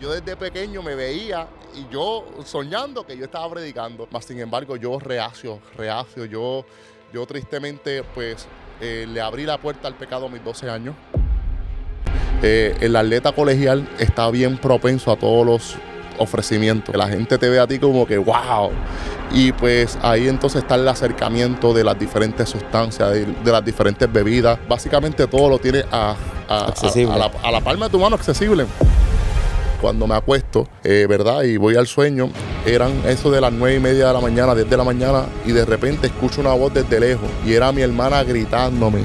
Yo desde pequeño me veía y yo soñando que yo estaba predicando, mas sin embargo yo reacio, yo tristemente pues le abrí la puerta al pecado a mis 12 años. El atleta colegial está bien propenso a todos los ofrecimientos. La gente te ve a ti como que wow. Y pues ahí entonces está el acercamiento de las diferentes sustancias, de las diferentes bebidas. Básicamente todo lo tiene a la palma de tu mano accesible. Cuando me acuesto, ¿verdad? Y voy al sueño, eran eso de las 9:30 de la mañana, 10 de la mañana, y de repente escucho una voz desde lejos, y era mi hermana gritándome,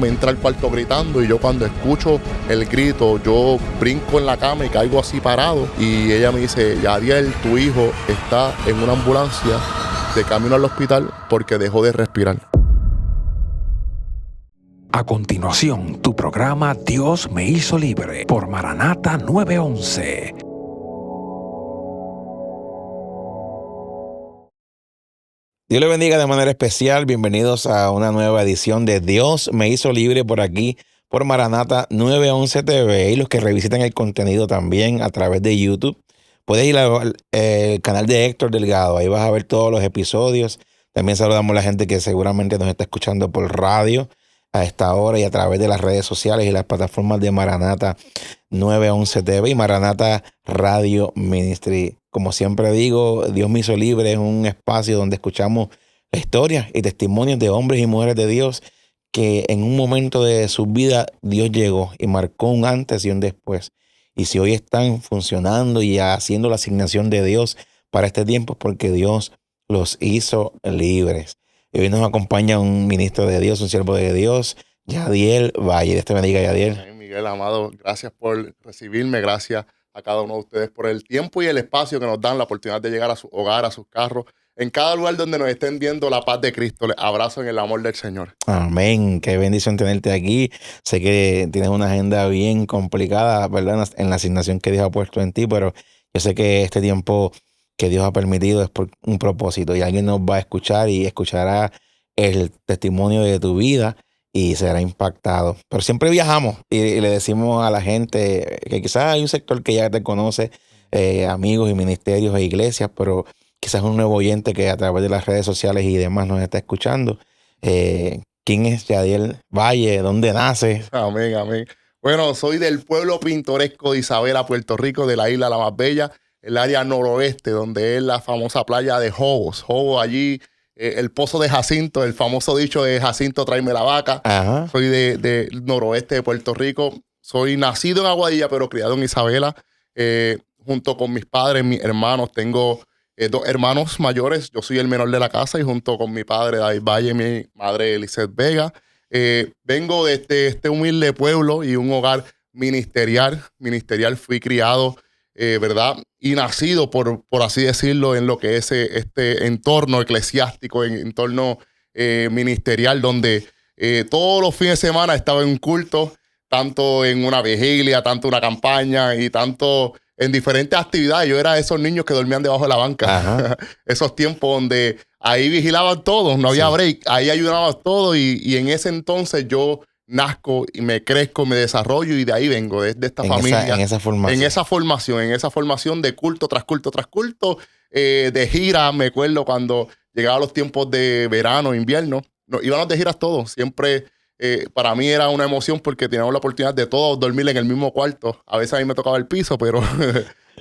entra al cuarto gritando, y yo cuando escucho el grito, yo brinco en la cama y caigo así parado, y ella me dice, Yadiel, tu hijo está en una ambulancia de camino al hospital porque dejó de respirar. A continuación, tu programa Dios me hizo libre por Maranata 911. Dios le bendiga de manera especial. Bienvenidos a una nueva edición de Dios me hizo libre por aquí, por Maranata 911 TV. Y los que revisitan el contenido también a través de YouTube, puedes ir al canal de Héctor Delgado. Ahí vas a ver todos los episodios. También saludamos a la gente que seguramente nos está escuchando por radio a esta hora y a través de las redes sociales y las plataformas de Maranata 911 TV y Maranata Radio Ministry. Como siempre digo, Dios me hizo libre es un espacio donde escuchamos la historia y testimonios de hombres y mujeres de Dios que en un momento de su vida Dios llegó y marcó un antes y un después. Y si hoy están funcionando y haciendo la asignación de Dios para este tiempo es porque Dios los hizo libres. Y hoy nos acompaña un ministro de Dios, un siervo de Dios, Yadiel Valle. Dios te bendiga, Yadiel. Ay, Miguel, amado, gracias por recibirme, gracias a cada uno de ustedes por el tiempo y el espacio que nos dan, la oportunidad de llegar a su hogar, a sus carros, en cada lugar donde nos estén viendo la paz de Cristo. Les abrazo en el amor del Señor. Amén. Qué bendición tenerte aquí. Sé que tienes una agenda bien complicada, ¿verdad? En la asignación que Dios ha puesto en ti, pero yo sé que este tiempo que Dios ha permitido es por un propósito y alguien nos va a escuchar y escuchará el testimonio de tu vida y será impactado. Pero siempre viajamos y le decimos a la gente que quizás hay un sector que ya te conoce, amigos y ministerios e iglesias, pero quizás un nuevo oyente que a través de las redes sociales y demás nos está escuchando. ¿Quién es Yadiel Valle? ¿Dónde nace? Amén, amén. Bueno, soy del pueblo pintoresco de Isabela, Puerto Rico, de la isla La Más Bella, el área noroeste, donde es la famosa playa de Jobos. Jobos allí, el pozo de Jacinto, el famoso dicho de Jacinto, tráeme la vaca. Ajá. Soy del noroeste de Puerto Rico. Soy nacido en Aguadilla, pero criado en Isabela, junto con mis padres, mis hermanos. Tengo 2 hermanos mayores. Yo soy el menor de la casa y junto con mi padre, David Valle, y mi madre, Elizeth Vega, vengo de este humilde pueblo y un hogar ministerial. Fui criado, ¿verdad? Y nacido, por así decirlo, en lo que es este entorno eclesiástico, entorno ministerial, donde todos los fines de semana estaba en un culto, tanto en una vigilia, tanto una campaña y tanto en diferentes actividades. Yo era de esos niños que dormían debajo de la banca. Esos tiempos donde ahí vigilaban todos, no había break, ahí ayudaban todos y en ese entonces yo nazco y me crezco, me desarrollo y de ahí vengo, de esta familia. En esa formación. En esa formación de culto tras culto tras culto, de gira. Me acuerdo cuando llegaban los tiempos de verano, invierno, íbamos de giras todos. Siempre para mí era una emoción porque teníamos la oportunidad de todos dormir en el mismo cuarto. A veces a mí me tocaba el piso, pero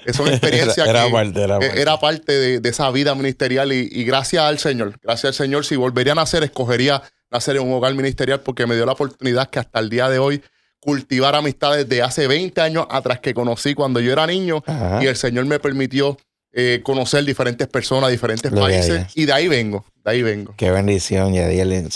es una experiencia era parte de esa vida ministerial y gracias al Señor, si volvería a nacer, escogería nacer en un hogar ministerial porque me dio la oportunidad que hasta el día de hoy cultivar amistades de hace 20 años atrás que conocí cuando yo era niño. Ajá. Y el Señor me permitió conocer diferentes personas, diferentes países y de ahí vengo. Qué bendición, Yadiel.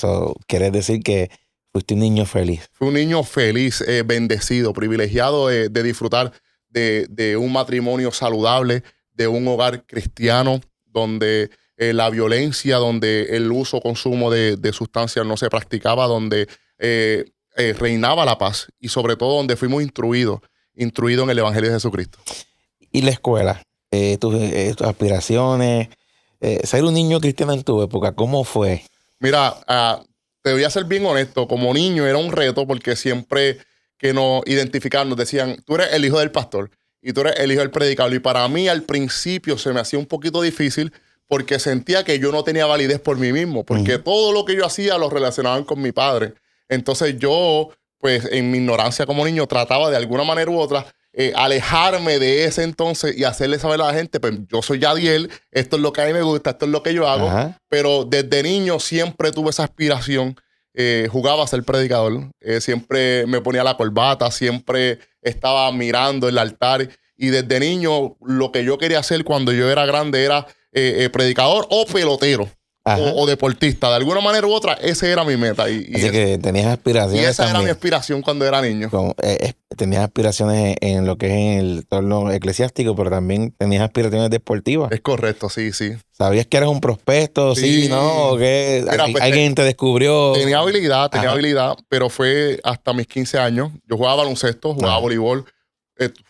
¿Quieres decir que fuiste un niño feliz? Fui un niño feliz, bendecido, privilegiado de disfrutar de un matrimonio saludable, de un hogar cristiano donde la violencia, donde el uso, consumo de sustancias no se practicaba, donde reinaba la paz y sobre todo donde fuimos instruidos en el Evangelio de Jesucristo. ¿Y la escuela? Tus aspiraciones, ser un niño cristiano en tu época, ¿cómo fue? Mira, te voy a ser bien honesto, como niño era un reto porque siempre que nos identificaban nos decían, tú eres el hijo del pastor. y tú eres el hijo del predicador. Y para mí al principio se me hacía un poquito difícil porque sentía que yo no tenía validez por mí mismo, porque todo lo que yo hacía lo relacionaban con mi padre. Entonces yo, pues en mi ignorancia como niño, trataba de alguna manera u otra alejarme de ese entonces y hacerle saber a la gente, pues yo soy Yadiel, esto es lo que a mí me gusta, esto es lo que yo hago. Ajá. Pero desde niño siempre tuve esa aspiración. Jugaba a ser predicador, siempre me ponía la corbata, siempre estaba mirando el altar. Y desde niño lo que yo quería hacer cuando yo era grande era predicador o pelotero o deportista. De alguna manera u otra, esa era mi meta. Así que tenías y aspiraciones esa era mi también. aspiración cuando era niño. Tenías aspiraciones en lo que es en el entorno eclesiástico, pero también tenías aspiraciones deportivas. Es correcto, sí, sí. ¿Sabías que eres un prospecto? Sí, ¿no? ¿O qué? Mira, pues, ¿Alguien te descubrió? Tenía habilidad, pero fue hasta mis 15 años. Yo jugaba baloncesto, jugaba voleibol.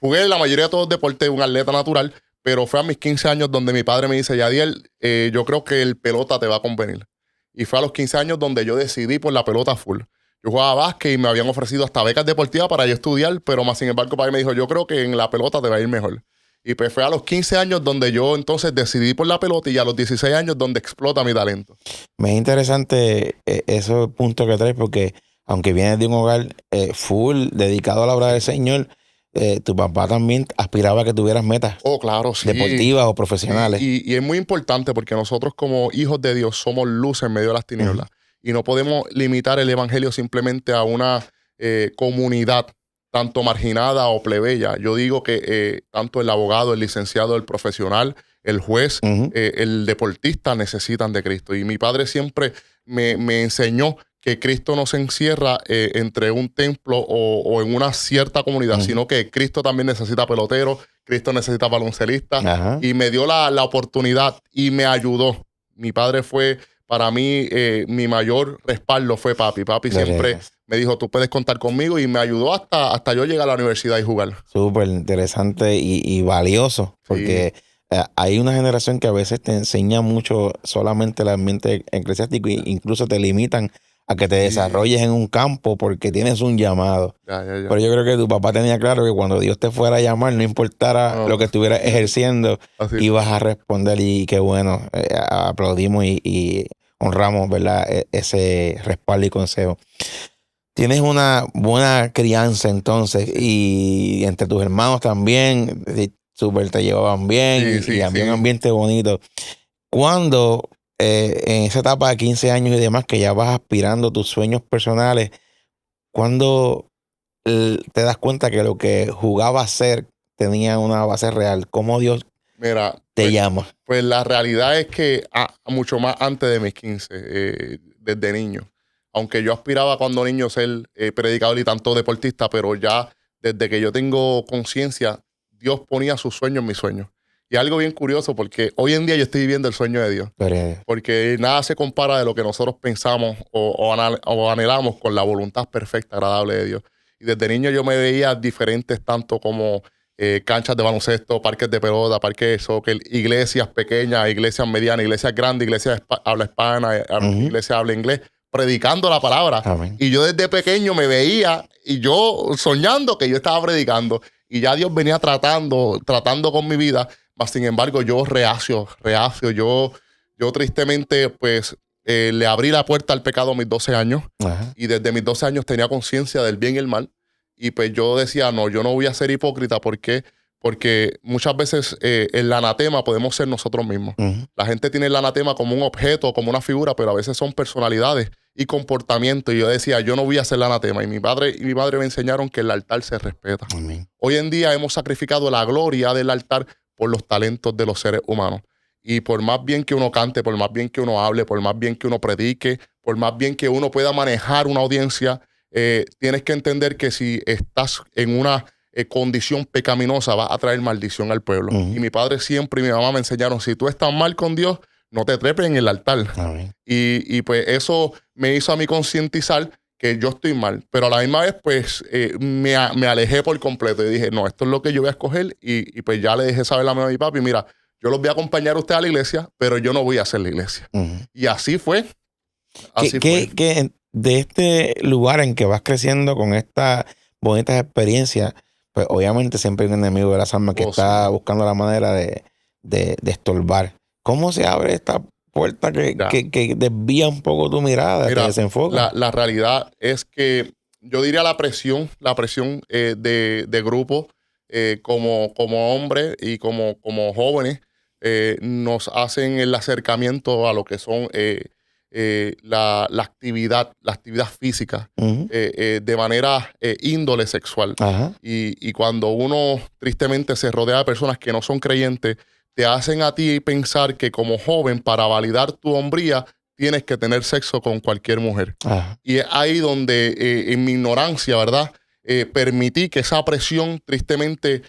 Jugué la mayoría de todos los deportes, un atleta natural, pero fue a mis 15 años donde mi padre me dice, Yadiel, yo creo que el pelota te va a convenir. Y fue a los 15 años donde yo decidí por la pelota full. Yo jugaba básquet y me habían ofrecido hasta becas deportivas para yo estudiar, pero más sin embargo, padre me dijo, yo creo que en la pelota te va a ir mejor. Y pues fue a los 15 años donde yo entonces decidí por la pelota y a los 16 años donde explota mi talento. Me es interesante esos puntos que traes porque aunque vienes de un hogar full, dedicado a la obra del Señor, tu papá también aspiraba a que tuvieras metas Claro, sí. deportivas o profesionales. Y es muy importante porque nosotros como hijos de Dios somos luz en medio de las tinieblas. Y no podemos limitar el evangelio simplemente a una comunidad tanto marginada o plebeya. Yo digo que tanto el abogado, el licenciado, el profesional, el juez, el deportista necesitan de Cristo. Y mi padre siempre me enseñó que Cristo no se encierra entre un templo o en una cierta comunidad, sino que Cristo también necesita peloteros, Cristo necesita baloncelistas. Y me dio la oportunidad y me ayudó. Mi padre fue, para mí, mi mayor respaldo fue papi. Papi siempre me dijo, tú puedes contar conmigo, y me ayudó hasta yo llegar a la universidad y jugar. Súper interesante y valioso, porque hay una generación que a veces te enseña mucho solamente el ambiente eclesiástico e incluso te limitan a que te desarrolles en un campo porque tienes un llamado. Pero yo creo que tu papá tenía claro que cuando Dios te fuera a llamar, no importara lo que estuvieras ejerciendo, ibas a responder. Y qué bueno, aplaudimos y honramos, ¿verdad?, ese respaldo y consejo. Tienes una buena crianza entonces y entre tus hermanos también, súper te llevaban bien y había un ambiente bonito. Cuando en esa etapa de 15 años y demás que ya vas aspirando tus sueños personales, ¿cuándo te das cuenta que lo que jugaba a ser tenía una base real? ¿Cómo Dios te llama? Pues la realidad es que mucho más antes de mis 15, desde niño. Aunque yo aspiraba cuando niño ser predicador y tanto deportista, pero ya desde que yo tengo conciencia, Dios ponía sus sueños en mis sueños. Y algo bien curioso, porque hoy en día yo estoy viviendo el sueño de Dios. Porque nada se compara de lo que nosotros pensamos o anhelamos con la voluntad perfecta, agradable de Dios. Y desde niño yo me veía diferentes, tanto como canchas de baloncesto, parques de pelota, parques de soccer, iglesias pequeñas, iglesias medianas, iglesias grandes, iglesias habla hispana, iglesias habla inglés, predicando la palabra. Amén. Y yo desde pequeño me veía y yo soñando que yo estaba predicando. Y ya Dios venía tratando con mi vida. Mas, sin embargo, yo reacio. Yo tristemente, pues, le abrí la puerta al pecado a mis 12 años. Y desde mis 12 años tenía conciencia del bien y el mal. Y pues yo decía, no, yo no voy a ser hipócrita. ¿Por qué? Porque muchas veces el anatema podemos ser nosotros mismos. La gente tiene el anatema como un objeto, como una figura, pero a veces son personalidades y comportamientos. Y yo decía, yo no voy a ser el anatema. Y mi padre y mi madre me enseñaron que el altar se respeta. Amén. Hoy en día hemos sacrificado la gloria del altar por los talentos de los seres humanos. Y por más bien que uno cante, por más bien que uno hable, por más bien que uno predique, por más bien que uno pueda manejar una audiencia, tienes que entender que si estás en una condición pecaminosa, va a traer maldición al pueblo. Y mi padre siempre y mi mamá me enseñaron, si tú estás mal con Dios, no te trepes en el altar. Y pues eso me hizo a mí concientizar que yo estoy mal, pero a la misma vez pues me alejé por completo y dije, no, esto es lo que yo voy a escoger. Y pues ya le dejé saber a mi papi, mira, yo los voy a acompañar a usted a la iglesia, pero yo no voy a hacer la iglesia. Y así fue. ¿Qué de este lugar en que vas creciendo con estas bonitas experiencias, pues obviamente siempre hay un enemigo de las almas que está buscando la manera de estorbar. ¿Cómo se abre esta puerta que desvía un poco tu mirada, Mira, te desenfoca? la realidad es que yo diría la presión de grupo como hombres y como jóvenes nos hacen el acercamiento a lo que son la actividad física Ujú. de manera índole sexual. Ajá. Y cuando uno tristemente se rodea de personas que no son creyentes, te hacen a ti pensar que como joven, para validar tu hombría, tienes que tener sexo con cualquier mujer. Ajá. Y es ahí donde, en mi ignorancia, ¿verdad? Permití que esa presión tristemente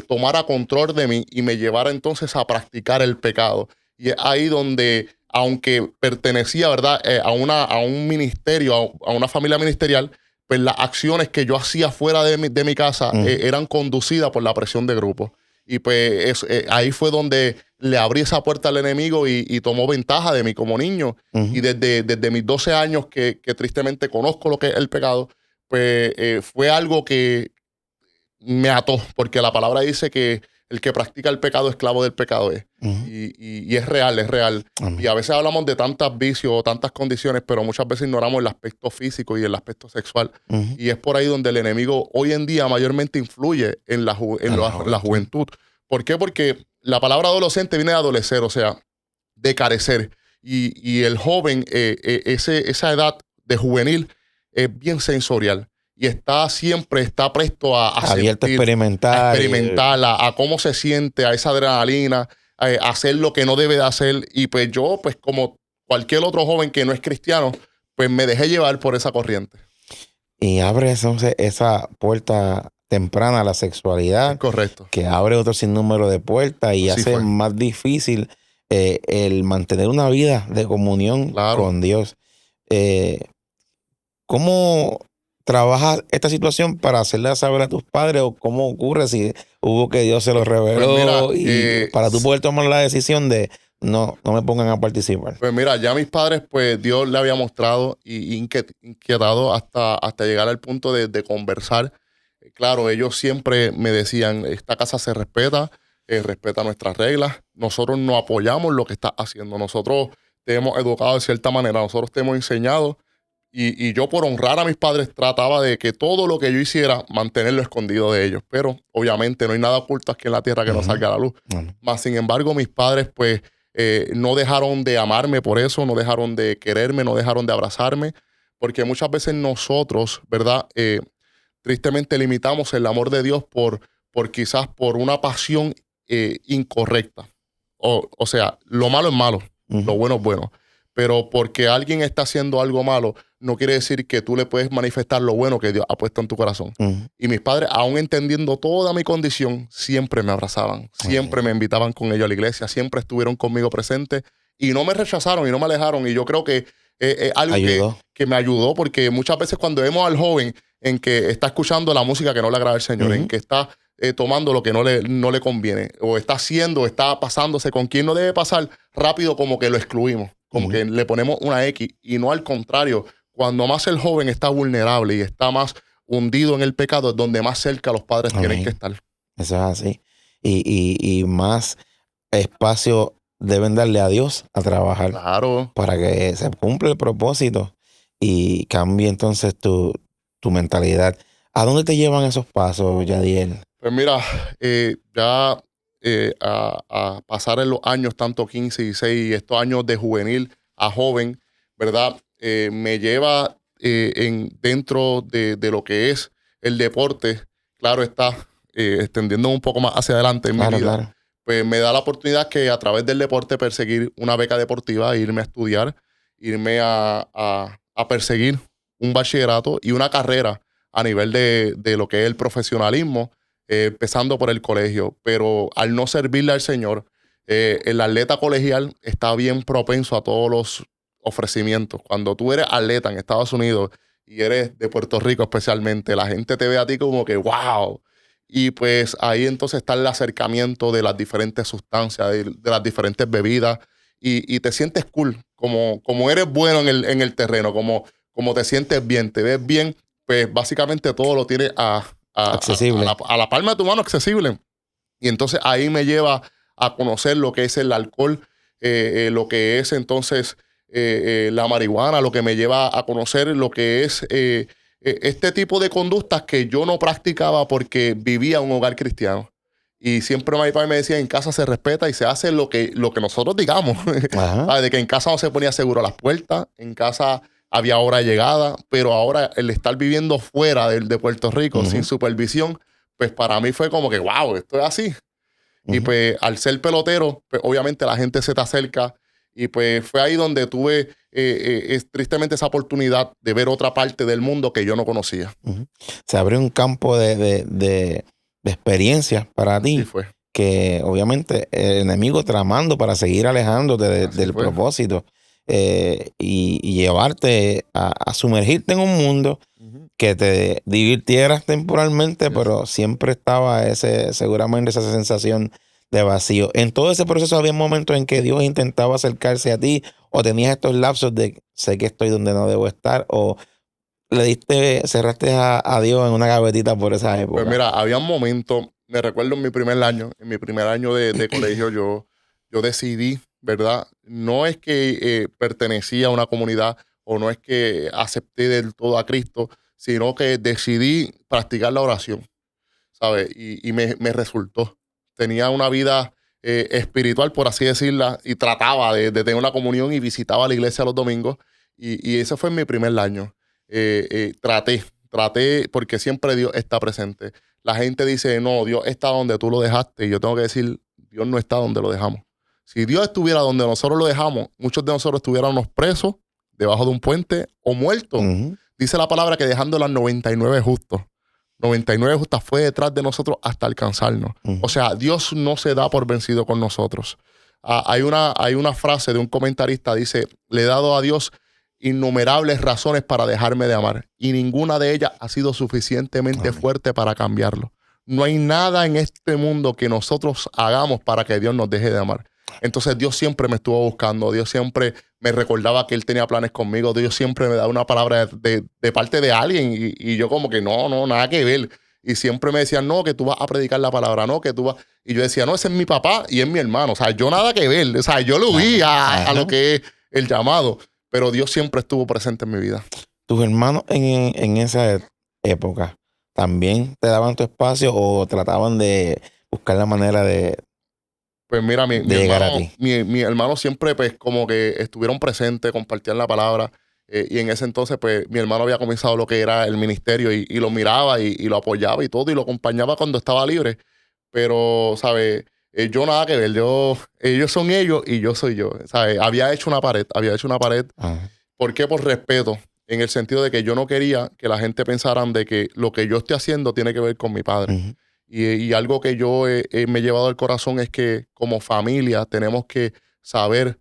tomara control de mí y me llevara entonces a practicar el pecado. Y es ahí donde, aunque pertenecía, ¿verdad? A un ministerio, a una familia ministerial, pues las acciones que yo hacía fuera de mi casa eran conducidas por la presión de grupo. Y pues ahí fue donde le abrí esa puerta al enemigo y tomó ventaja de mí como niño. Y desde mis 12 años que tristemente conozco lo que es el pecado, pues fue algo que me ató, porque la palabra dice que el que practica el pecado, esclavo del pecado es. Y es real, es real. Amén. Y a veces hablamos de tantos vicios o tantas condiciones, pero muchas veces ignoramos el aspecto físico y el aspecto sexual. Y es por ahí donde el enemigo hoy en día mayormente influye en la juventud. ¿Por qué? Porque la palabra adolescente viene de adolecer, o sea, de carecer. Y el joven, esa edad de juvenil es bien sensorial. Y está presto a Abierto a sentir, experimentar. a cómo se siente, a esa adrenalina, a hacer lo que no debe de hacer. Y pues yo, pues como cualquier otro joven que no es cristiano, pues me dejé llevar por esa corriente. Y abre entonces esa puerta temprana a la sexualidad. Es correcto. Que abre otro sinnúmero de puertas y Así hace fue. más difícil el mantener una vida de comunión con Dios. ¿Cómo trabajas esta situación para hacerle saber a tus padres o cómo ocurre si hubo que Dios se lo reveló Pues mira, y para tú poder tomar la decisión de no me pongan a participar? Pues mira, ya mis padres, pues Dios le había mostrado y inquietado hasta llegar al punto de conversar. Claro, ellos siempre me decían, esta casa se respeta, respeta nuestras reglas, nosotros no apoyamos lo que estás haciendo, nosotros te hemos educado de cierta manera, nosotros te hemos enseñado y yo por honrar a mis padres trataba de que todo lo que yo hiciera, mantenerlo escondido de ellos. Pero obviamente no hay nada oculto aquí en la tierra que no salga a la luz. Mas, sin embargo, mis padres pues no dejaron de amarme por eso, no dejaron de quererme, no dejaron de abrazarme, porque muchas veces nosotros, ¿verdad? Tristemente limitamos el amor de Dios quizás por una pasión incorrecta. O sea, lo malo es malo, lo bueno es bueno. Pero porque alguien está haciendo algo malo, no quiere decir que tú le puedes manifestar lo bueno que Dios ha puesto en tu corazón. Y mis padres, aún entendiendo toda mi condición, siempre me abrazaban, siempre me invitaban con ellos a la iglesia, siempre estuvieron conmigo presentes y no me rechazaron y no me alejaron. Y yo creo que es algo que me ayudó, porque muchas veces cuando vemos al joven en que está escuchando la música que no le agrada al Señor, en que está tomando lo que no le conviene, o está haciendo, está pasándose con quien no debe pasar, rápido como que lo excluimos, como que le ponemos una X, y no al contrario. Cuando más el joven está vulnerable y está más hundido en el pecado, es donde más cerca los padres tienen que estar. Eso es así. Y más espacio deben darle a Dios a trabajar. Claro. Para que se cumpla el propósito y cambie entonces tu mentalidad. ¿A dónde te llevan esos pasos, Yadiel? Pues mira, ya a pasar en los años, tanto 15, 16 y estos años de juvenil a joven, ¿verdad? Me lleva dentro de lo que es el deporte. Claro está, extendiendo un poco más hacia adelante en mi vida. Claro. Pues me da la oportunidad que a través del deporte perseguir una beca deportiva, irme a estudiar, irme a perseguir un bachillerato y una carrera a nivel de lo que es el profesionalismo, empezando por el colegio. Pero al no servirle al Señor, el atleta colegial está bien propenso a todos los ofrecimientos. Cuando tú eres atleta en Estados Unidos y eres de Puerto Rico especialmente, la gente te ve a ti como que ¡wow! Y pues ahí entonces está el acercamiento de las diferentes sustancias, de las diferentes bebidas, y te sientes cool, como eres bueno en el terreno, como te sientes bien, te ves bien, pues básicamente todo lo tienes a accesible. A la palma de tu mano, accesible. Y entonces ahí me lleva a conocer lo que es el alcohol, lo que es entonces la marihuana, lo que me lleva a conocer lo que es este tipo de conductas que yo no practicaba porque vivía en un hogar cristiano. Y siempre mi padre me decía, en casa se respeta y se hace lo que nosotros digamos. De que en casa no se ponía seguro las puertas, en casa había hora de llegada, pero ahora el estar viviendo fuera de Puerto Rico sin supervisión, pues para mí fue como que, wow, esto es así. Y pues al ser pelotero, pues obviamente la gente se te acerca y pues fue ahí donde tuve tristemente esa oportunidad de ver otra parte del mundo que yo no conocía. Se abrió un campo de experiencias para ti. Sí fue. Que obviamente el enemigo tramando para seguir alejándote del propósito y llevarte a sumergirte en un mundo que te divirtieras temporalmente, pero siempre estaba seguramente esa sensación de vacío. En todo ese proceso había momentos en que Dios intentaba acercarse a ti o tenías estos lapsos de sé que estoy donde no debo estar o cerraste a Dios en una gavetita por esa época. Pues mira, había un momento, me recuerdo en mi primer año de colegio, yo decidí, ¿verdad? No es que pertenecía a una comunidad o no es que acepté del todo a Cristo, sino que decidí practicar la oración, ¿sabes? Y me resultó. Tenía una vida espiritual, por así decirla, y trataba de tener una comunión y visitaba la iglesia los domingos. Y ese fue mi primer año. Traté porque siempre Dios está presente. La gente dice, no, Dios está donde tú lo dejaste. Y yo tengo que decir, Dios no está donde lo dejamos. Si Dios estuviera donde nosotros lo dejamos, muchos de nosotros estuviéramos presos, debajo de un puente o muertos. Dice la palabra que dejando las 99 justos. 99 justas fue detrás de nosotros hasta alcanzarnos. O sea, Dios no se da por vencido con nosotros. Hay una frase de un comentarista, dice, le he dado a Dios innumerables razones para dejarme de amar y ninguna de ellas ha sido suficientemente fuerte para cambiarlo. No hay nada en este mundo que nosotros hagamos para que Dios nos deje de amar. Entonces Dios siempre me estuvo buscando, Dios siempre me recordaba que Él tenía planes conmigo, Dios siempre me daba una palabra de parte de alguien y yo como que no, nada que ver. Y siempre me decían, no, que tú vas a predicar la palabra, no, que tú vas... Y yo decía, no, ese es mi papá y es mi hermano. O sea, yo nada que ver. O sea, yo lo vi a lo que es el llamado. Pero Dios siempre estuvo presente en mi vida. ¿Tus hermanos en esa época también te daban tu espacio o trataban de buscar la manera de... Pues mira, mi llegar hermano, a ti? mi hermano siempre pues como que estuvieron presentes, compartían la palabra y en ese entonces pues mi hermano había comenzado lo que era el ministerio y lo miraba y lo apoyaba y todo y lo acompañaba cuando estaba libre. Pero, ¿sabes? Yo nada que ver, ellos son ellos y yo soy yo, ¿sabes? Había hecho una pared. ¿Por qué? Por respeto, en el sentido de que yo no quería que la gente pensaran de que lo que yo estoy haciendo tiene que ver con mi padre. Y algo que yo me he llevado al corazón es que como familia tenemos que saber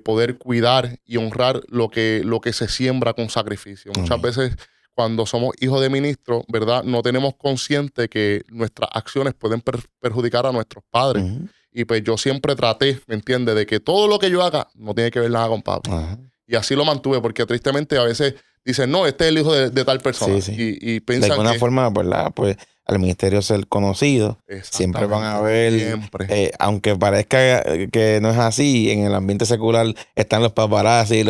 poder cuidar y honrar lo que se siembra con sacrificio. Muchas veces cuando somos hijos de ministros, ¿verdad? No tenemos consciente que nuestras acciones pueden perjudicar a nuestros padres. Y pues yo siempre traté, ¿me entiendes? De que todo lo que yo haga no tiene que ver nada con papá. Y así lo mantuve, porque tristemente a veces dicen, no, este es el hijo de tal persona. Y piensan de alguna forma, ¿verdad? Pues al ministerio ser conocido, siempre van a ver, aunque parezca que no es así, en el ambiente secular están los paparazzi,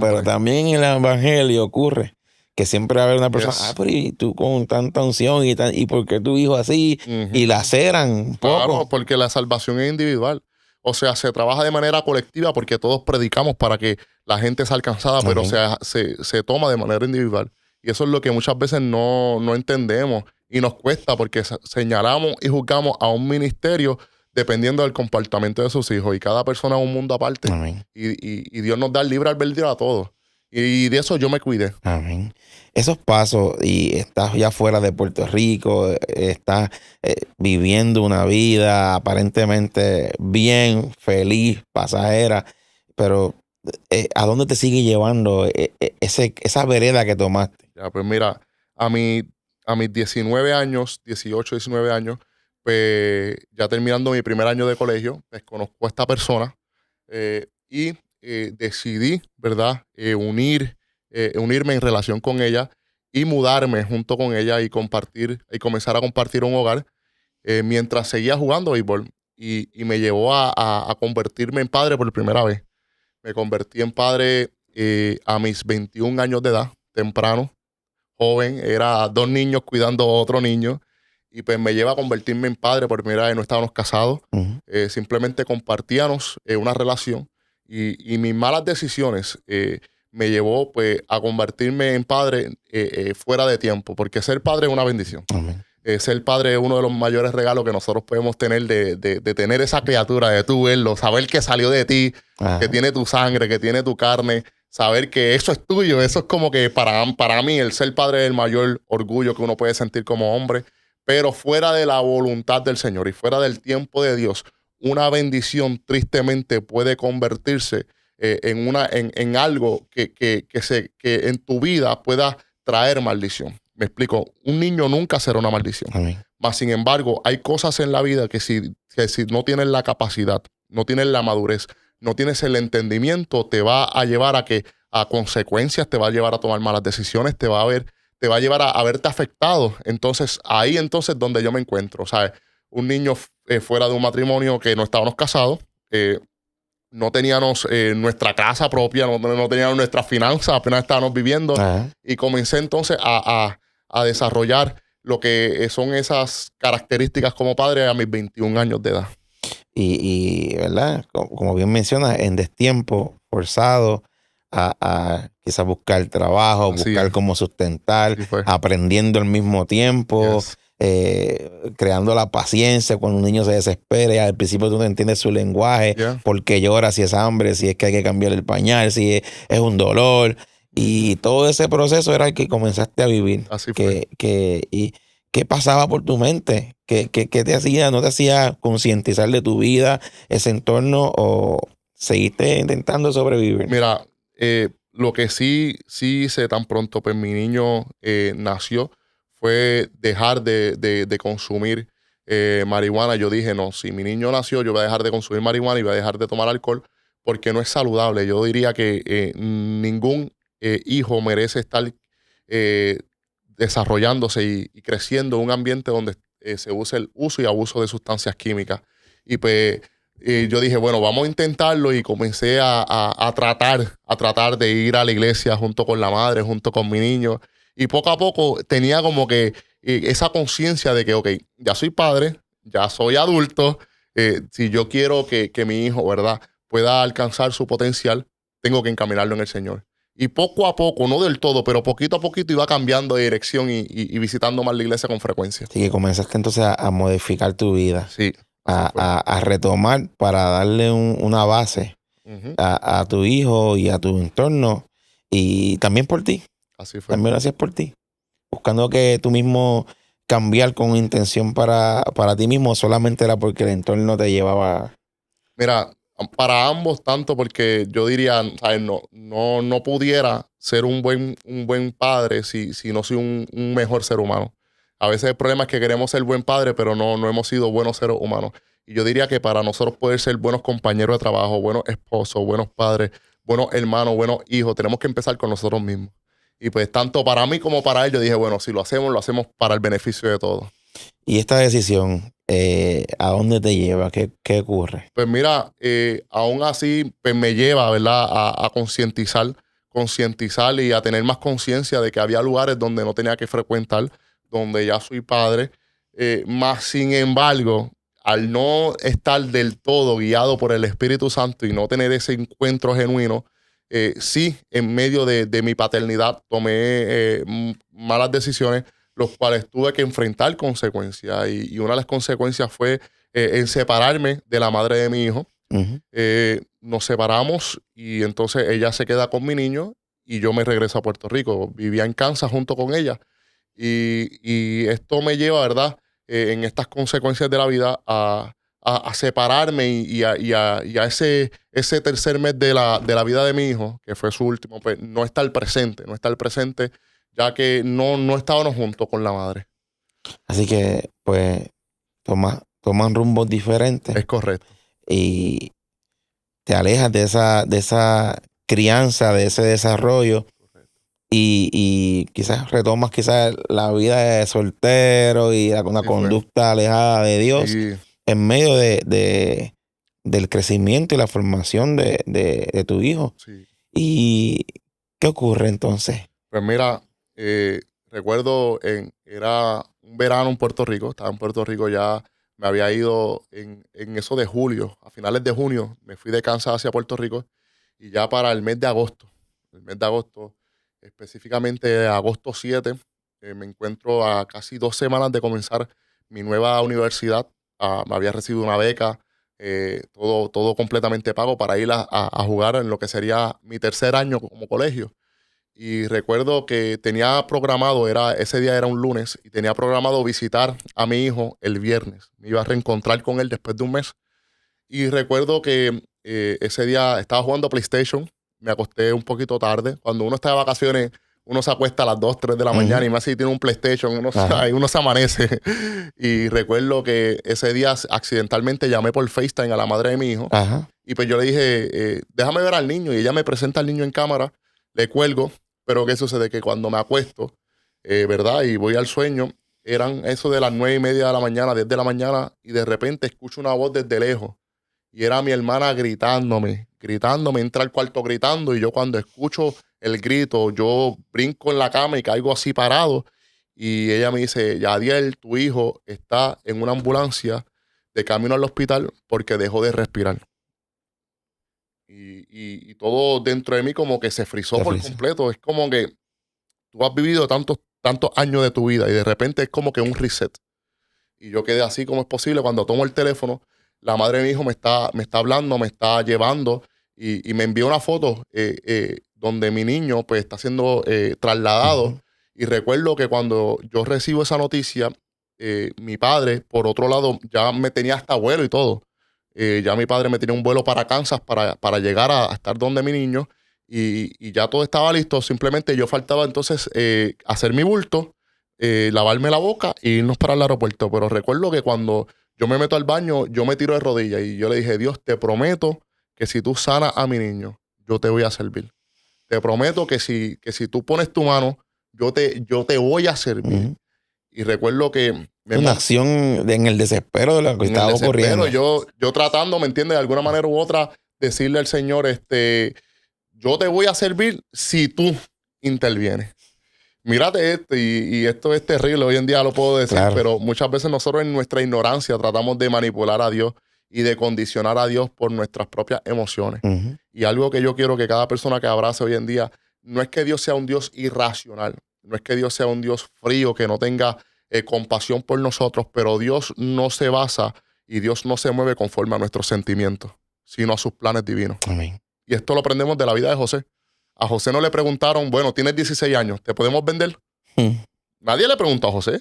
pero también en el evangelio ocurre que siempre va a haber una persona, pero y tú con tanta unción y por qué tu hijo así, y la aceran un poco. Claro, porque la salvación es individual. O sea, se trabaja de manera colectiva porque todos predicamos para que la gente sea alcanzada, pero se toma de manera individual. Y eso es lo que muchas veces no entendemos y nos cuesta porque señalamos y juzgamos a un ministerio dependiendo del comportamiento de sus hijos. Y cada persona es un mundo aparte. Y Dios nos da el libre albedrío a todos. Y de eso yo me cuidé. Amén. Esos pasos, y estás ya fuera de Puerto Rico, estás viviendo una vida aparentemente bien, feliz, pasajera, pero ¿a dónde te sigue llevando esa vereda que tomaste? Ya, pues mira, a mis 19 años, 18, 19 años, pues ya terminando mi primer año de colegio, pues conozco a esta persona y decidí, ¿verdad? Unirme en relación con ella y mudarme junto con ella y comenzar a compartir un hogar mientras seguía jugando béisbol. Y me llevó a convertirme en padre por primera vez. Me convertí en padre a mis 21 años de edad, temprano, joven. Era 2 niños cuidando a otro niño. Y pues me lleva a convertirme en padre por primera vez. No estábamos casados. Simplemente compartíamos una relación. Y mis malas decisiones me llevó pues a convertirme en padre fuera de tiempo. Porque ser padre es una bendición. Amén. Ser padre es uno de los mayores regalos que nosotros podemos tener de tener esa criatura, de tú verlo, saber que salió de ti, que tiene tu sangre, que tiene tu carne, saber que eso es tuyo. Eso es como que para mí el ser padre es el mayor orgullo que uno puede sentir como hombre, pero fuera de la voluntad del Señor y fuera del tiempo de Dios, una bendición tristemente puede convertirse en algo que en tu vida pueda traer maldición. Me explico, un niño nunca será una maldición. Amén. Mas, sin embargo, hay cosas en la vida que si no tienes la capacidad, no tienes la madurez, no tienes el entendimiento, te va a llevar a consecuencias, te va a llevar a tomar malas decisiones, te va a llevar a verte afectado. Entonces, ahí donde yo me encuentro, ¿sabes? Un niño fuera de un matrimonio que no estábamos casados, no teníamos nuestra casa propia, no teníamos nuestras finanzas, apenas estábamos viviendo. Y comencé entonces a desarrollar lo que son esas características como padre a mis 21 años de edad. Y ¿verdad? Como bien mencionas, en destiempo, forzado a quizás buscar trabajo, Así buscar es. cómo sustentar, Así fue. aprendiendo al mismo tiempo, Yes. creando la paciencia cuando un niño se desespera. Al principio tú no entiendes su lenguaje, Yeah. por qué llora, si es hambre, si es que hay que cambiar el pañal, si es un dolor. Y todo ese proceso era el que comenzaste a vivir. Así fue. ¿Y qué pasaba por tu mente? ¿Qué te hacía? ¿No te hacía concientizar de tu vida, ese entorno, o seguiste intentando sobrevivir? Mira, lo que sí hice tan pronto pues mi niño nació fue dejar de consumir marihuana. Yo dije, no, si mi niño nació, yo voy a dejar de consumir marihuana y voy a dejar de tomar alcohol porque no es saludable. Yo diría que ningún hijo merece estar desarrollándose y creciendo en un ambiente donde se use el uso y abuso de sustancias químicas. Y pues yo dije, bueno, vamos a intentarlo y comencé a tratar de ir a la iglesia junto con la madre, junto con mi niño. Y poco a poco tenía como que esa conciencia de que, ok, ya soy padre, ya soy adulto. Si yo quiero que mi hijo, ¿verdad?, pueda alcanzar su potencial, tengo que encaminarlo en el Señor. Y poco a poco, no del todo, pero poquito a poquito iba cambiando de dirección y visitando más la iglesia con frecuencia. Así que comenzaste entonces a modificar tu vida, Sí. a retomar para darle una base Uh-huh. a tu hijo y a tu entorno, y también por ti. Así fue. También lo hacías por ti, buscando que tú mismo cambiar con intención para ti mismo, solamente era porque el entorno te llevaba. Mira, para ambos tanto, porque yo diría, ¿sabes? No pudiera ser un buen padre si no soy un mejor ser humano. A veces el problema es que queremos ser buen padre, pero no hemos sido buenos seres humanos. Y yo diría que para nosotros poder ser buenos compañeros de trabajo, buenos esposos, buenos padres, buenos hermanos, buenos hijos, tenemos que empezar con nosotros mismos. Y pues tanto para mí como para él, yo dije, bueno, si lo hacemos para el beneficio de todos. Y esta decisión, ¿a dónde te lleva? ¿Qué ocurre? Pues mira, aún así pues me lleva, ¿verdad?, a concientizar y a tener más conciencia de que había lugares donde no tenía que frecuentar, donde ya soy padre. Más sin embargo, al no estar del todo guiado por el Espíritu Santo y no tener ese encuentro genuino, sí, en medio de mi paternidad tomé malas decisiones, los cuales tuve que enfrentar consecuencias. Y una de las consecuencias fue en separarme de la madre de mi hijo. Uh-huh. Nos separamos y entonces ella se queda con mi niño y yo me regreso a Puerto Rico. Vivía en Kansas junto con ella. Y esto me lleva, ¿verdad?, en estas consecuencias de la vida a separarme y a ese tercer mes de la vida de mi hijo, que fue su último, pues no estar presente, ya que no estábamos juntos con la madre. Así que, pues, toman rumbos diferentes. Es correcto. Y te alejas de esa crianza, de ese desarrollo, y quizás retomas quizás la vida de soltero y una Sí fue. conducta alejada de Dios Sí, en medio del crecimiento y la formación de tu hijo. sí. ¿Y qué ocurre entonces? Pues mira, recuerdo, era un verano en Puerto Rico, estaba en Puerto Rico ya, me había ido en eso de julio, a finales de junio, me fui de Kansas hacia Puerto Rico y ya para el mes de agosto, específicamente agosto 7, me encuentro a casi 2 semanas de comenzar mi nueva universidad. Me había recibido una beca, todo completamente pago para ir a jugar en lo que sería mi tercer año como colegio. Y recuerdo que tenía programado, ese día era un lunes, y tenía programado visitar a mi hijo el viernes. Me iba a reencontrar con él después de un mes. Y recuerdo que ese día estaba jugando PlayStation, me acosté un poquito tarde. Cuando uno está de vacaciones, uno se acuesta a las 2 3 de la mañana Ujú. y más si tiene un PlayStation, Ajá. ahí uno se amanece. Y recuerdo que ese día accidentalmente llamé por FaceTime a la madre de mi hijo. Ajá. Y pues yo le dije, déjame ver al niño. Y ella me presenta al niño en cámara, le cuelgo. Pero ¿qué sucede? Que cuando me acuesto, ¿verdad? Y voy al sueño, eran eso de las 9:30 de la mañana, 10 de la mañana, y de repente escucho una voz desde lejos. Y era mi hermana gritándome, entra al cuarto gritando. Y yo cuando escucho el grito, yo brinco en la cama y caigo así parado. Y ella me dice, Yadiel, tu hijo está en una ambulancia de camino al hospital porque dejó de respirar. Y todo dentro de mí como que se frizó Se por frisa. completo. Es como que tú has vivido tantos años de tu vida y de repente es como que un reset. Y yo quedé así como es posible. Cuando tomo el teléfono, la madre de mi hijo me está hablando, me está llevando y me envió una foto donde mi niño pues está siendo trasladado. Ujú. Y recuerdo que cuando yo recibo esa noticia, mi padre, por otro lado, ya me tenía hasta vuelo y todo. Ya mi padre me tenía un vuelo para Kansas para llegar a estar donde mi niño y ya todo estaba listo. Simplemente yo faltaba entonces hacer mi bulto, lavarme la boca e irnos para el aeropuerto. Pero recuerdo que cuando yo me meto al baño, yo me tiro de rodillas y yo le dije, Dios, te prometo que si tú sanas a mi niño, yo te voy a servir. Te prometo que si tú pones tu mano, yo te voy a servir. Ujú. Y recuerdo que me Una monté acción en el desespero de lo que en el estaba desespero, ocurriendo. yo tratando, ¿me entiendes? De alguna manera u otra, decirle al Señor, yo te voy a servir si tú intervienes. Mírate esto, y esto es terrible, hoy en día lo puedo decir, Claro. pero muchas veces nosotros en nuestra ignorancia tratamos de manipular a Dios y de condicionar a Dios por nuestras propias emociones. Ujú. Y algo que yo quiero que cada persona que abrace hoy en día, no es que Dios sea un Dios irracional, no es que Dios sea un Dios frío, que no tenga compasión por nosotros, pero Dios no se basa y Dios no se mueve conforme a nuestros sentimientos, sino a sus planes divinos. Amén. Y esto lo aprendemos de la vida de José. A José no le preguntaron, bueno, tienes 16 años, ¿te podemos vender? Mm. Nadie le preguntó a José.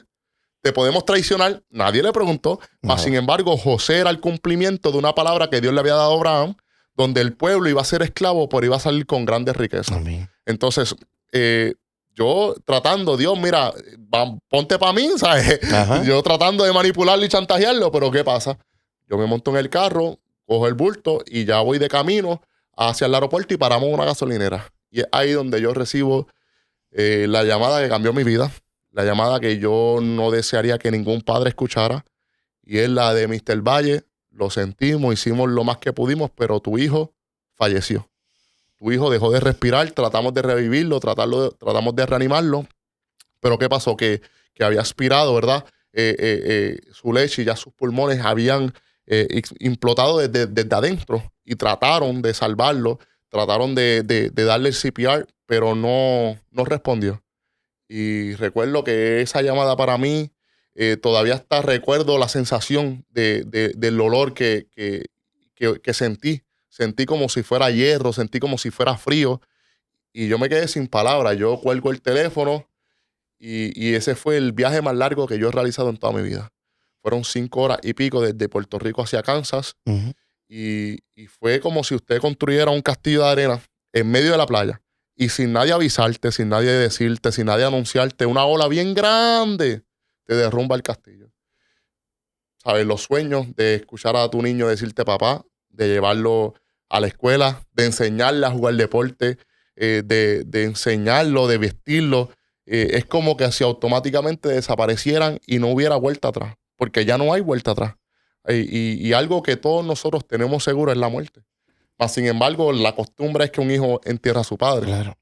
¿Te podemos traicionar? Nadie le preguntó. Mas, No. sin embargo, José era el cumplimiento de una palabra que Dios le había dado a Abraham, donde el pueblo iba a ser esclavo, pero iba a salir con grandes riquezas. Amén. Entonces, yo tratando, Dios, mira, ponte para mí, ¿sabes? Ajá. Yo tratando de manipularlo y chantajearlo, pero ¿qué pasa? Yo me monto en el carro, cojo el bulto y ya voy de camino hacia el aeropuerto y paramos en una gasolinera. Y es ahí donde yo recibo la llamada que cambió mi vida, la llamada que yo no desearía que ningún padre escuchara, y es la de Mr. Valle. Lo sentimos, hicimos lo más que pudimos, pero tu hijo falleció. Tu hijo dejó de respirar, tratamos de revivirlo, tratamos de reanimarlo, pero ¿qué pasó? Que había aspirado, ¿verdad? Su leche y ya sus pulmones habían implotado desde adentro y trataron de salvarlo, trataron de darle el CPR, pero no respondió. Y recuerdo que esa llamada para mí, todavía hasta recuerdo la sensación del olor que sentí. Sentí como si fuera hierro, sentí como si fuera frío y yo me quedé sin palabras. Yo cuelgo el teléfono y ese fue el viaje más largo que yo he realizado en toda mi vida. Fueron 5 horas y pico desde Puerto Rico hacia Kansas Ujú. y fue como si usted construyera un castillo de arena en medio de la playa y sin nadie avisarte, sin nadie decirte, sin nadie anunciarte, una ola bien grande te derrumba el castillo. ¿Sabes? Los sueños de escuchar a tu niño decirte papá, de llevarlo a la escuela, de enseñarle a jugar deporte, de enseñarlo, de vestirlo, es como que si automáticamente desaparecieran y no hubiera vuelta atrás, porque ya no hay vuelta atrás. Y algo que todos nosotros tenemos seguro es la muerte. Mas, sin embargo, la costumbre es que un hijo entierra a su padre. Claro.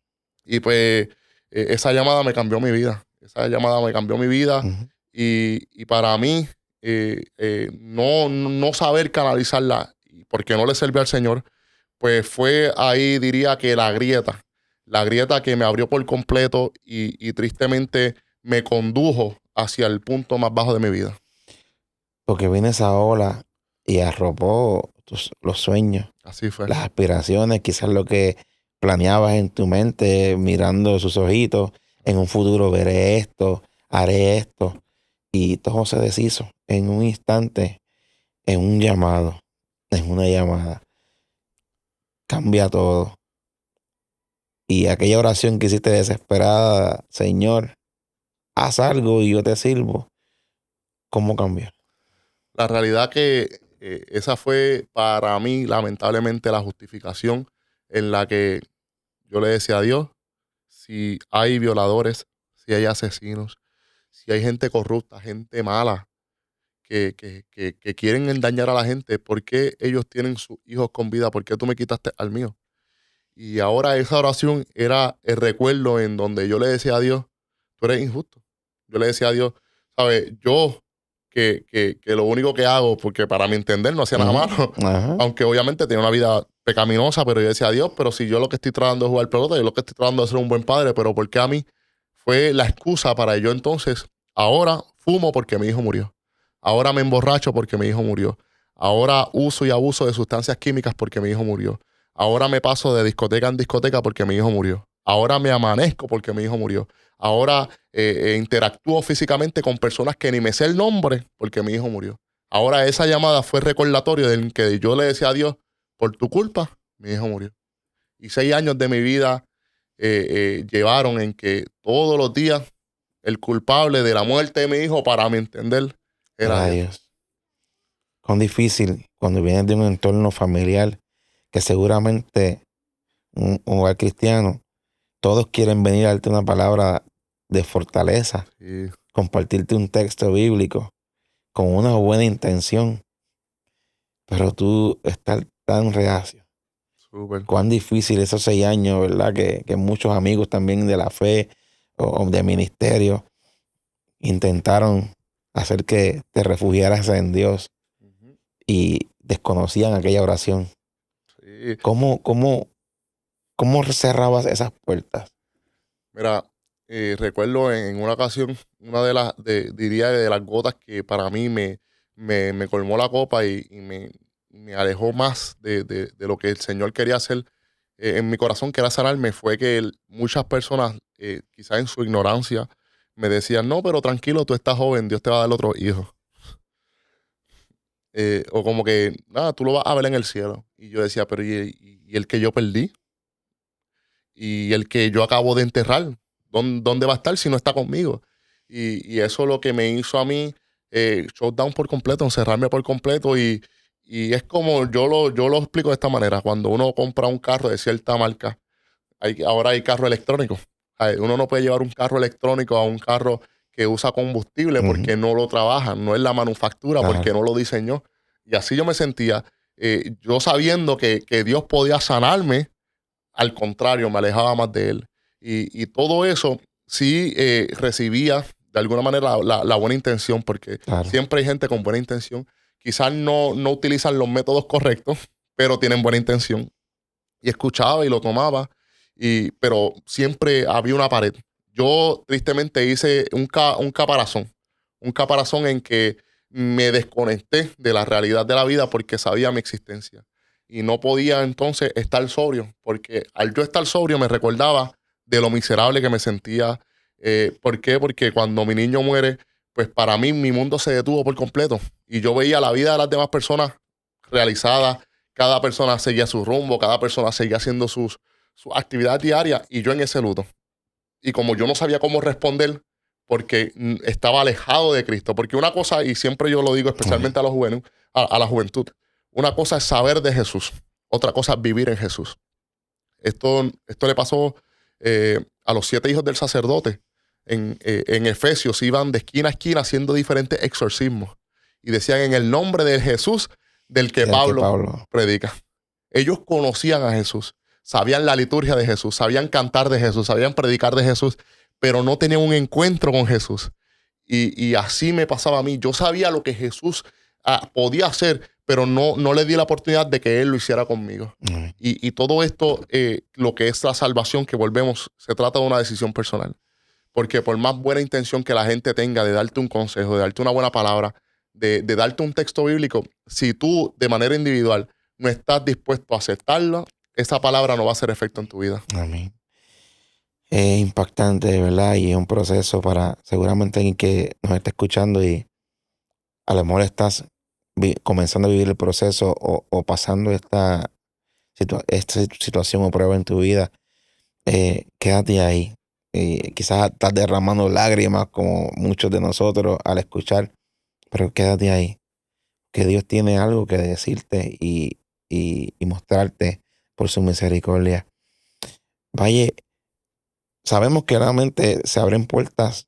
Y pues esa llamada me cambió mi vida. Esa llamada me cambió mi vida. Ujú. Y para mí, no saber canalizarla porque no le serví al Señor, pues fue ahí, diría que la grieta que me abrió por completo y tristemente me condujo hacia el punto más bajo de mi vida. Porque viene esa ola y arropó los sueños, Así fue. las aspiraciones, quizás lo que planeabas en tu mente, mirando sus ojitos, en un futuro veré esto, haré esto, y todo se deshizo en un instante, en un llamado, en una llamada. Cambia todo. Y aquella oración que hiciste desesperada, Señor, haz algo y yo te sirvo, ¿cómo cambió? La realidad que esa fue para mí, lamentablemente, la justificación en la que yo le decía a Dios, si hay violadores, si hay asesinos, si hay gente corrupta, gente mala, que quieren dañar a la gente, ¿por qué ellos tienen sus hijos con vida? ¿Por qué tú me quitaste al mío? Y ahora esa oración era el recuerdo en donde yo le decía a Dios, tú eres injusto. Yo le decía a Dios, ¿sabes? Yo que lo único que hago, porque para mi entender no hacía nada malo, Ajá. aunque obviamente tenía una vida pecaminosa, pero yo decía a Dios, pero si yo lo que estoy tratando es jugar pelota, yo lo que estoy tratando es ser un buen padre, pero ¿por qué a mí? Fue la excusa para yo entonces, ahora fumo porque mi hijo murió. Ahora me emborracho porque mi hijo murió. Ahora uso y abuso de sustancias químicas porque mi hijo murió. Ahora me paso de discoteca en discoteca porque mi hijo murió. Ahora me amanezco porque mi hijo murió. Ahora interactúo físicamente con personas que ni me sé el nombre porque mi hijo murió. Ahora esa llamada fue recordatorio de que yo le decía a Dios, por tu culpa, mi hijo murió. Y 6 años de mi vida llevaron en que todos los días el culpable de la muerte de mi hijo, para mi entender, era Dios. Dios. Cuán difícil cuando vienes de un entorno familiar que seguramente un hogar cristiano, todos quieren venir a darte una palabra de fortaleza, Sí. compartirte un texto bíblico con una buena intención, pero tú estás tan reacio. Súper. Cuán difícil esos 6 años, ¿verdad? Que muchos amigos también de la fe o de ministerio intentaron hacer que te refugiaras en Dios Ujú. y desconocían aquella oración. Sí. ¿Cómo cerrabas esas puertas? Mira, recuerdo en una ocasión, una diría de las gotas que para mí me colmó la copa y me alejó más de lo que el Señor quería hacer en mi corazón, que era sanarme, fue que muchas personas, quizás en su ignorancia, me decían, no, pero tranquilo, tú estás joven, Dios te va a dar otro hijo. O como que, nada, tú lo vas a ver en el cielo. Y yo decía, pero ¿y el que yo perdí? ¿Y el que yo acabo de enterrar? ¿Dónde va a estar si no está conmigo? Y eso es lo que me hizo a mí shutdown por completo, encerrarme por completo. Y es como yo lo explico de esta manera. Cuando uno compra un carro de cierta marca, ahora hay carro electrónico. Uno no puede llevar un carro electrónico a un carro que usa combustible porque no lo trabajan, no es la manufactura, porque Claro. no lo diseñó. Y así yo me sentía, yo sabiendo que Dios podía sanarme, al contrario, me alejaba más de él. Y todo eso sí recibía de alguna manera la buena intención, porque Claro. siempre hay gente con buena intención. Quizás no utilizan los métodos correctos, pero tienen buena intención. Y escuchaba y lo tomaba, pero siempre había una pared. Yo tristemente hice un caparazón en que me desconecté de la realidad de la vida porque sabía mi existencia. Y no podía entonces estar sobrio, porque al yo estar sobrio me recordaba de lo miserable que me sentía. ¿Por qué? Porque cuando mi niño muere, pues para mí mi mundo se detuvo por completo. Y yo veía la vida de las demás personas realizada, cada persona seguía su rumbo, cada persona seguía haciendo sus actividades diarias y yo en ese luto. Y como yo no sabía cómo responder, porque estaba alejado de Cristo, porque una cosa, y siempre yo lo digo especialmente a los jóvenes, a la juventud, una cosa es saber de Jesús, otra cosa es vivir en Jesús. Esto le pasó a los 7 hijos del sacerdote. En Efesios iban de esquina a esquina haciendo diferentes exorcismos. Y decían en el nombre de Jesús del que Pablo predica. Ellos conocían a Jesús, sabían la liturgia de Jesús, sabían cantar de Jesús, sabían predicar de Jesús, pero no tenían un encuentro con Jesús. Y así me pasaba a mí. Yo sabía lo que Jesús podía hacer, pero no le di la oportunidad de que Él lo hiciera conmigo. Y todo esto, lo que es la salvación, que volvemos, se trata de una decisión personal. Porque por más buena intención que la gente tenga de darte un consejo, de darte una buena palabra, de darte un texto bíblico, si tú de manera individual no estás dispuesto a aceptarlo, esa palabra no va a hacer efecto en tu vida. Amén. Es impactante, de verdad, y es un proceso para seguramente alguien que nos está escuchando y a lo mejor estás comenzando a vivir el proceso o pasando esta situación o prueba en tu vida. Quédate ahí. Quizás estás derramando lágrimas como muchos de nosotros al escuchar, pero quédate ahí, que Dios tiene algo que decirte y mostrarte por su misericordia. Vaya, sabemos que realmente se abren puertas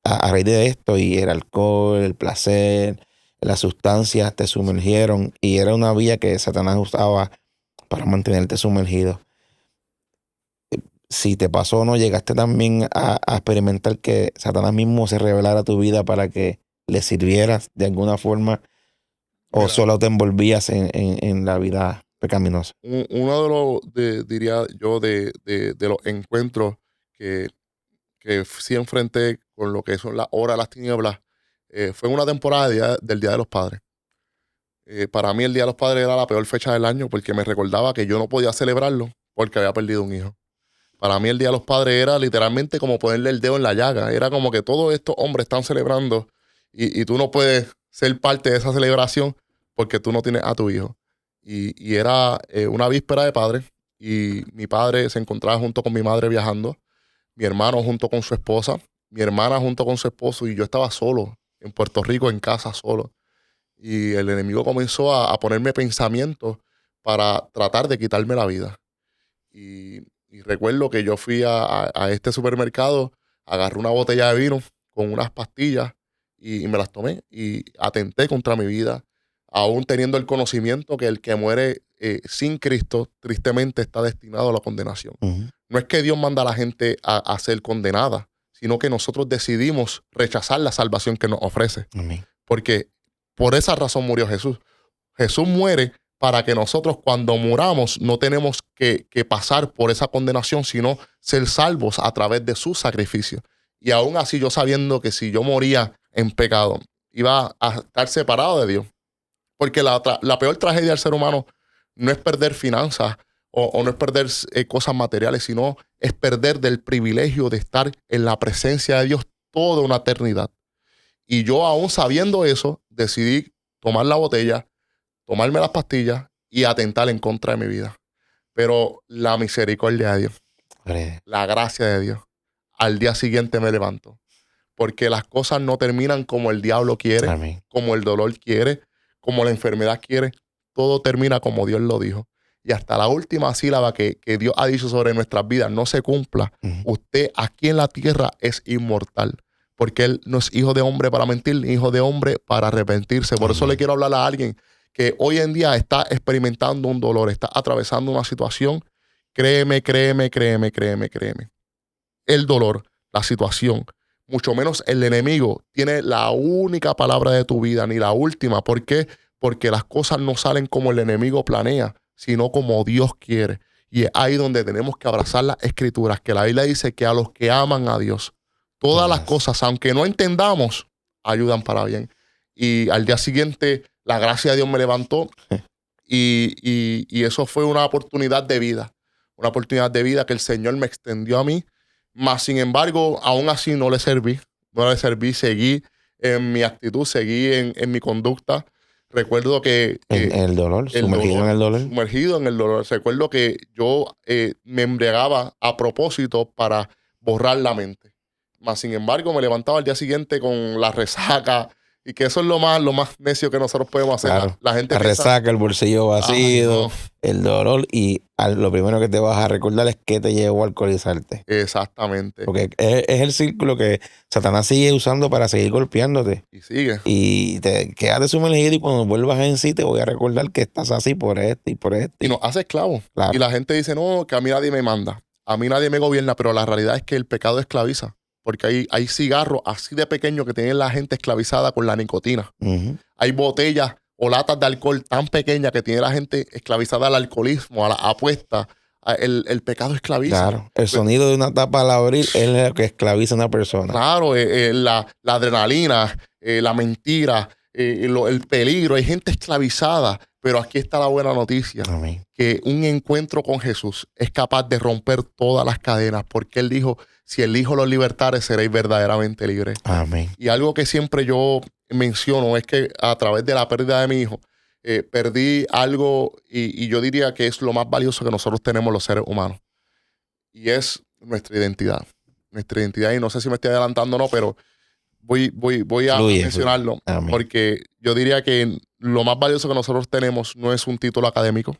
a raíz de esto, y el alcohol, el placer, las sustancias te sumergieron, y era una vía que Satanás usaba para mantenerte sumergido. Si te pasó o no, llegaste también a experimentar que Satanás mismo se revelara a tu vida para que le sirvieras de alguna forma, o solo te envolvías en la vida pecaminosa. Uno diría yo, de los encuentros que sí enfrenté con lo que son las horas de las tinieblas, fue una temporada del Día de los Padres. Para mí el Día de los Padres era la peor fecha del año, porque me recordaba que yo no podía celebrarlo porque había perdido un hijo. Para mí el Día de los Padres era literalmente como ponerle el dedo en la llaga. Era como que todos estos hombres están celebrando y tú no puedes ser parte de esa celebración porque tú no tienes a tu hijo. Y era una víspera de padre, y mi padre se encontraba junto con mi madre viajando, mi hermano junto con su esposa, mi hermana junto con su esposo, y yo estaba solo en Puerto Rico, en casa, solo. Y el enemigo comenzó a ponerme pensamientos para tratar de quitarme la vida. Y recuerdo que yo fui a este supermercado, agarré una botella de vino con unas pastillas y me las tomé y atenté contra mi vida, aún teniendo el conocimiento que el que muere sin Cristo, tristemente, está destinado a la condenación. Uh-huh. No es que Dios manda a la gente a ser condenada, sino que nosotros decidimos rechazar la salvación que nos ofrece. Amén. Porque por esa razón murió Jesús. Jesús muere para que nosotros, cuando muramos, no tenemos que pasar por esa condenación, sino ser salvos a través de su sacrificio. Y aún así, yo sabiendo que si yo moría en pecado, iba a estar separado de Dios. Porque la peor tragedia del ser humano no es perder finanzas o no es perder cosas materiales, sino es perder del privilegio de estar en la presencia de Dios toda una eternidad. Y yo, aún sabiendo eso, decidí tomar la botella, tomarme las pastillas y atentar en contra de mi vida. Pero la misericordia de Dios, la gracia de Dios, al día siguiente me levanto. Porque las cosas no terminan como el diablo quiere, Amén. Como el dolor quiere, como la enfermedad quiere. Todo termina como Dios lo dijo. Y hasta la última sílaba que Dios ha dicho sobre nuestras vidas no se cumpla, usted aquí en la tierra es inmortal. Porque Él no es hijo de hombre para mentir, ni hijo de hombre para arrepentirse. Por eso le quiero hablar a alguien que hoy en día está experimentando un dolor, está atravesando una situación. Créeme. El dolor, la situación, mucho menos el enemigo, tiene la única palabra de tu vida, ni la última. ¿Por qué? Porque las cosas no salen como el enemigo planea, sino como Dios quiere. Y es ahí donde tenemos que abrazar las escrituras, que la Biblia dice que a los que aman a Dios, todas las cosas, aunque no entendamos, ayudan para bien. Y al día siguiente, la gracia de Dios me levantó y eso fue una oportunidad de vida. Una oportunidad de vida que el Señor me extendió a mí. Mas, sin embargo, aún así no le serví. Seguí en mi actitud, seguí en mi conducta. Recuerdo que... el dolor, sumergido en el dolor. Sumergido en el dolor. Recuerdo que yo me embriagaba a propósito para borrar la mente. Mas, sin embargo, me levantaba al día siguiente con la resaca, Y que eso es lo más necio que nosotros podemos hacer. Claro. La gente La piensa, resaca, el bolsillo vacío, "Ay, no". el dolor y lo primero que te vas a recordar es que te llevó a alcoholizarte. Exactamente. Porque es el círculo que Satanás sigue usando para seguir golpeándote. Y sigue. Y te quedas sumergido y cuando vuelvas en sí te voy a recordar que estás así por esto y por esto. Y nos hace esclavos. Claro. Y la gente dice, no, que a mí nadie me manda. A mí nadie me gobierna. Pero la realidad es que el pecado esclaviza. Porque hay cigarros así de pequeños que tienen la gente esclavizada con la nicotina. Ujú. Hay botellas o latas de alcohol tan pequeñas que tiene la gente esclavizada al alcoholismo, a la apuesta. El pecado esclaviza. Claro. El sonido de una tapa al abrir es lo que esclaviza a una persona. Claro, la adrenalina, la mentira, el peligro. Hay gente esclavizada. Pero aquí está la buena noticia. Amén. Que un encuentro con Jesús es capaz de romper todas las cadenas. Porque Él dijo, si el Hijo los libertare, seréis verdaderamente libres. Amén. Y algo que siempre yo menciono es que a través de la pérdida de mi hijo, perdí algo y yo diría que es lo más valioso que nosotros tenemos los seres humanos. Y es nuestra identidad. Nuestra identidad, y no sé si me estoy adelantando o no, pero voy a Fluye, mencionarlo. Amén. Porque yo diría que lo más valioso que nosotros tenemos no es un título académico,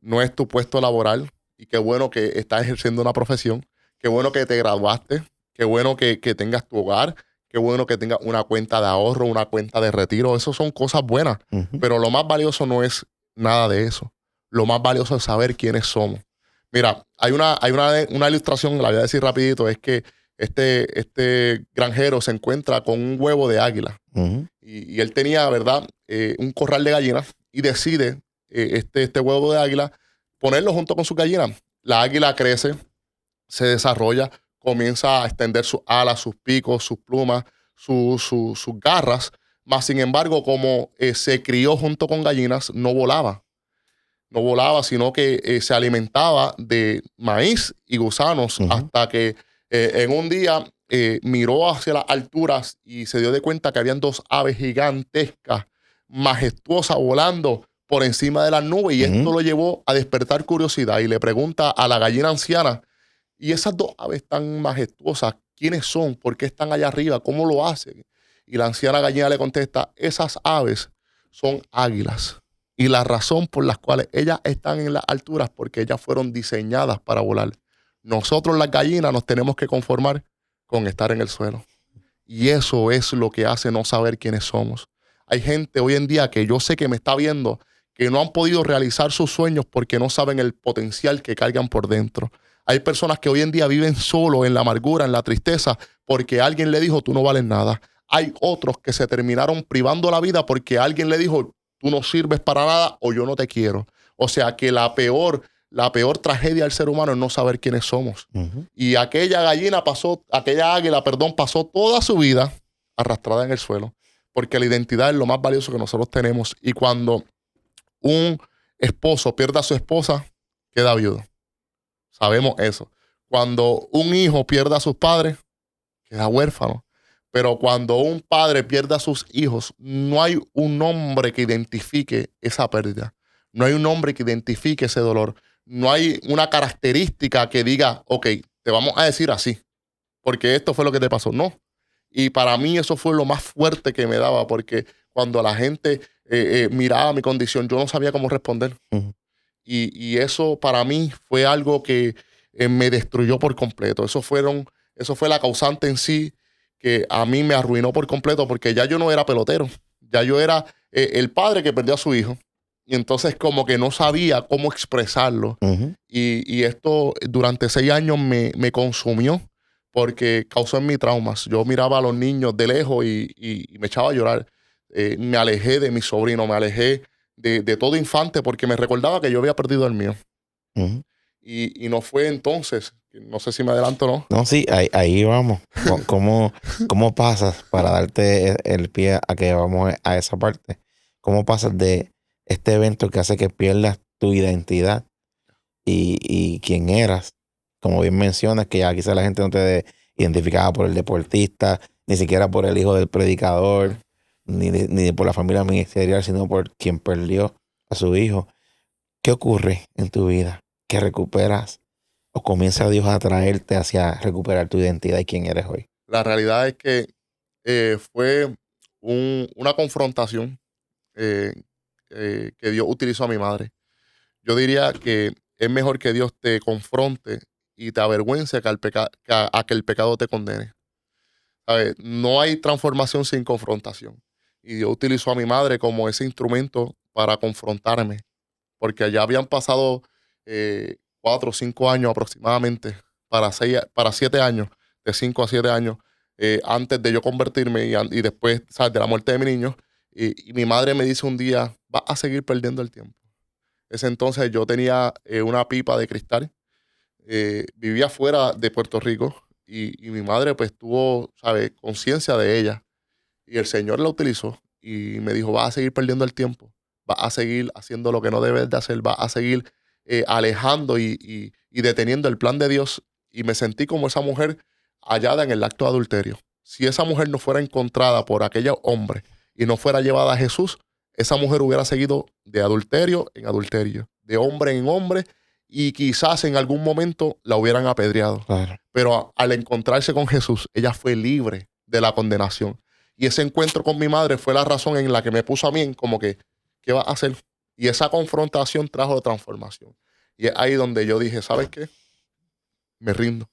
no es tu puesto laboral, y qué bueno que estás ejerciendo una profesión, qué bueno que te graduaste, qué bueno que tengas tu hogar, qué bueno que tengas una cuenta de ahorro, una cuenta de retiro. Eso son cosas buenas, Ujú. pero lo más valioso no es nada de eso. Lo más valioso es saber quiénes somos. Mira, hay una ilustración, la voy a decir rapidito, es que este granjero se encuentra con un huevo de águila. Ujú. Y él tenía, ¿verdad?, un corral de gallinas y decide este huevo de águila ponerlo junto con sus gallinas. La águila crece, se desarrolla, comienza a extender sus alas, sus picos, sus plumas, sus garras. Mas, sin embargo, como se crió junto con gallinas, no volaba. No volaba, sino que se alimentaba de maíz y gusanos. Ujú. Hasta que en un día miró hacia las alturas y se dio de cuenta que habían dos aves gigantescas, majestuosas, volando por encima de las nubes. Y esto lo llevó a despertar curiosidad y le pregunta a la gallina anciana, ¿y esas dos aves tan majestuosas, quiénes son? ¿Por qué están allá arriba? ¿Cómo lo hacen? Y la anciana gallina le contesta, esas aves son águilas. Y la razón por la cual ellas están en las alturas porque ellas fueron diseñadas para volar. Nosotros las gallinas nos tenemos que conformar con estar en el suelo. Y eso es lo que hace no saber quiénes somos. Hay gente hoy en día que yo sé que me está viendo que no han podido realizar sus sueños porque no saben el potencial que cargan por dentro. Hay personas que hoy en día viven solo en la amargura, en la tristeza, porque alguien le dijo, tú no vales nada. Hay otros que se terminaron privando la vida porque alguien le dijo, tú no sirves para nada o yo no te quiero. O sea que la peor tragedia del ser humano es no saber quiénes somos. Ujú. Y aquella águila pasó toda su vida arrastrada en el suelo, porque la identidad es lo más valioso que nosotros tenemos. Y cuando un esposo pierde a su esposa, queda viudo. Sabemos eso. Cuando un hijo pierde a sus padres, queda huérfano. Pero cuando un padre pierde a sus hijos, no hay un nombre que identifique esa pérdida. No hay un nombre que identifique ese dolor. No hay una característica que diga, ok, te vamos a decir así, porque esto fue lo que te pasó. No. Y para mí eso fue lo más fuerte que me daba, porque cuando la gente miraba mi condición, yo no sabía cómo responder. Ujú. Y eso para mí fue algo que me destruyó por completo. Eso fue la causante en sí que a mí me arruinó por completo, porque ya yo no era pelotero. Ya yo era el padre que perdió a su hijo. Y entonces como que no sabía cómo expresarlo. Ujú. Y esto durante 6 años me consumió porque causó en mí traumas. Yo miraba a los niños de lejos y me echaba a llorar. Me alejé de mi sobrino, me alejé de todo infante porque me recordaba que yo había perdido el mío. Ujú. Y no fue entonces, no sé si me adelanto o no. No, sí, ahí vamos. ¿Cómo pasas para darte el pie a que vamos a esa parte? ¿Cómo pasas de este evento que hace que pierdas tu identidad y quién eras? Como bien mencionas, que ya quizás la gente no te identificaba por el deportista, ni siquiera por el hijo del predicador, ni por la familia ministerial, sino por quien perdió a su hijo. ¿Qué ocurre en tu vida? ¿Que recuperas o comienza Dios a traerte hacia recuperar tu identidad y quién eres hoy? La realidad es que fue una confrontación que Dios utilizó a mi madre. Yo diría que es mejor que Dios te confronte y te avergüence que a que el pecado te condene. ¿Sabes? No hay transformación sin confrontación. Y Dios utilizó a mi madre como ese instrumento para confrontarme, porque ya habían pasado 4 o 5 años aproximadamente, para 7 años, de 5 a 7 años, antes de yo convertirme y después, ¿sabes?, de la muerte de mi niño. Y mi madre me dice un día, vas a seguir perdiendo el tiempo. Ese entonces yo tenía una pipa de cristal, vivía fuera de Puerto Rico y mi madre pues tuvo, ¿sabes?, conciencia de ella. Y el Señor la utilizó y me dijo, vas a seguir perdiendo el tiempo, vas a seguir haciendo lo que no debes de hacer, vas a seguir alejando y deteniendo el plan de Dios. Y me sentí como esa mujer hallada en el acto de adulterio. Si esa mujer no fuera encontrada por aquellos hombres y no fuera llevada a Jesús, esa mujer hubiera seguido de adulterio en adulterio, de hombre en hombre, y quizás en algún momento la hubieran apedreado. Claro. Pero al encontrarse con Jesús, ella fue libre de la condenación. Y ese encuentro con mi madre fue la razón en la que me puso a mí en como que, ¿qué va a hacer? Y esa confrontación trajo transformación. Y es ahí donde yo dije, ¿sabes qué? Me rindo.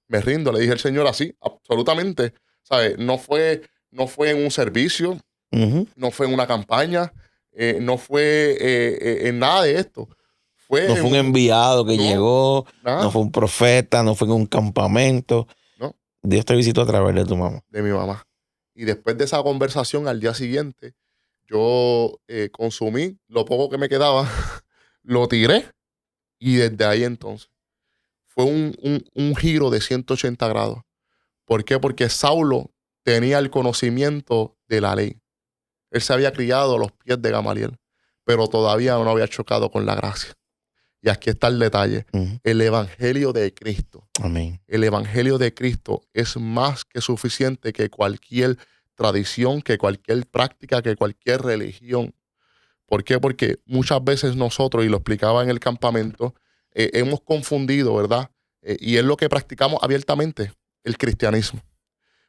Me rindo, le dije al Señor así, absolutamente. ¿Sabes? No fue en un servicio, Ujú. no fue en una campaña, no fue en nada de esto. No fue un enviado que No, llegó, nada, no fue un profeta, no fue en un campamento. no, Dios te visitó a través de tu mamá. de mi mamá. Y después de esa conversación, al día siguiente, yo consumí lo poco que me quedaba, lo tiré y desde ahí entonces fue un giro de 180 grados. ¿Por qué? Porque Saulo tenía el conocimiento de la ley. Él se había criado a los pies de Gamaliel, pero todavía no había chocado con la gracia. Y aquí está el detalle. Ujú. El evangelio de Cristo. Amén. El evangelio de Cristo es más que suficiente que cualquier tradición, que cualquier práctica, que cualquier religión. ¿Por qué? Porque muchas veces nosotros, y lo explicaba en el campamento, hemos confundido, ¿verdad? Y es lo que practicamos abiertamente, el cristianismo.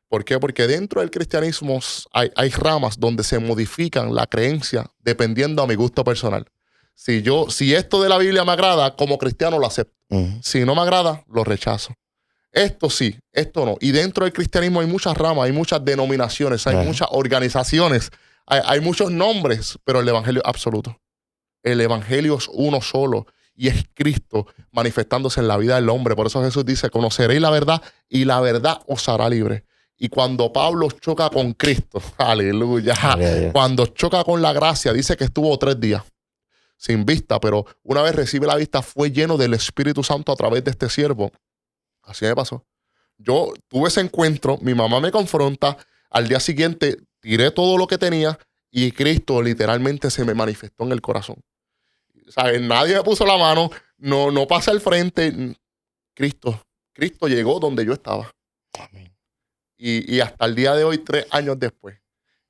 ¿Por qué? Porque dentro del cristianismo hay ramas donde se modifican la creencia dependiendo a mi gusto personal. Si esto de la Biblia me agrada, como cristiano lo acepto. Ujú. Si no me agrada, lo rechazo. Esto sí, esto no. Y dentro del cristianismo hay muchas ramas, hay muchas denominaciones, hay Claro. muchas organizaciones, hay muchos nombres, pero el evangelio es absoluto. El evangelio es uno solo y es Cristo manifestándose en la vida del hombre. Por eso Jesús dice, conoceréis la verdad y la verdad os hará libre. Y cuando Pablo choca con Cristo, aleluya, Gloria a Dios. cuando choca con la gracia, dice que estuvo 3 días sin vista, pero una vez recibe la vista fue lleno del Espíritu Santo a través de este siervo. Así me pasó. Yo tuve ese encuentro, mi mamá me confronta, al día siguiente tiré todo lo que tenía y Cristo literalmente se me manifestó en el corazón. ¿Sabes? Nadie me puso la mano, no pasé al frente. Cristo llegó donde yo estaba. Amén. Y hasta el día de hoy, 3 años después,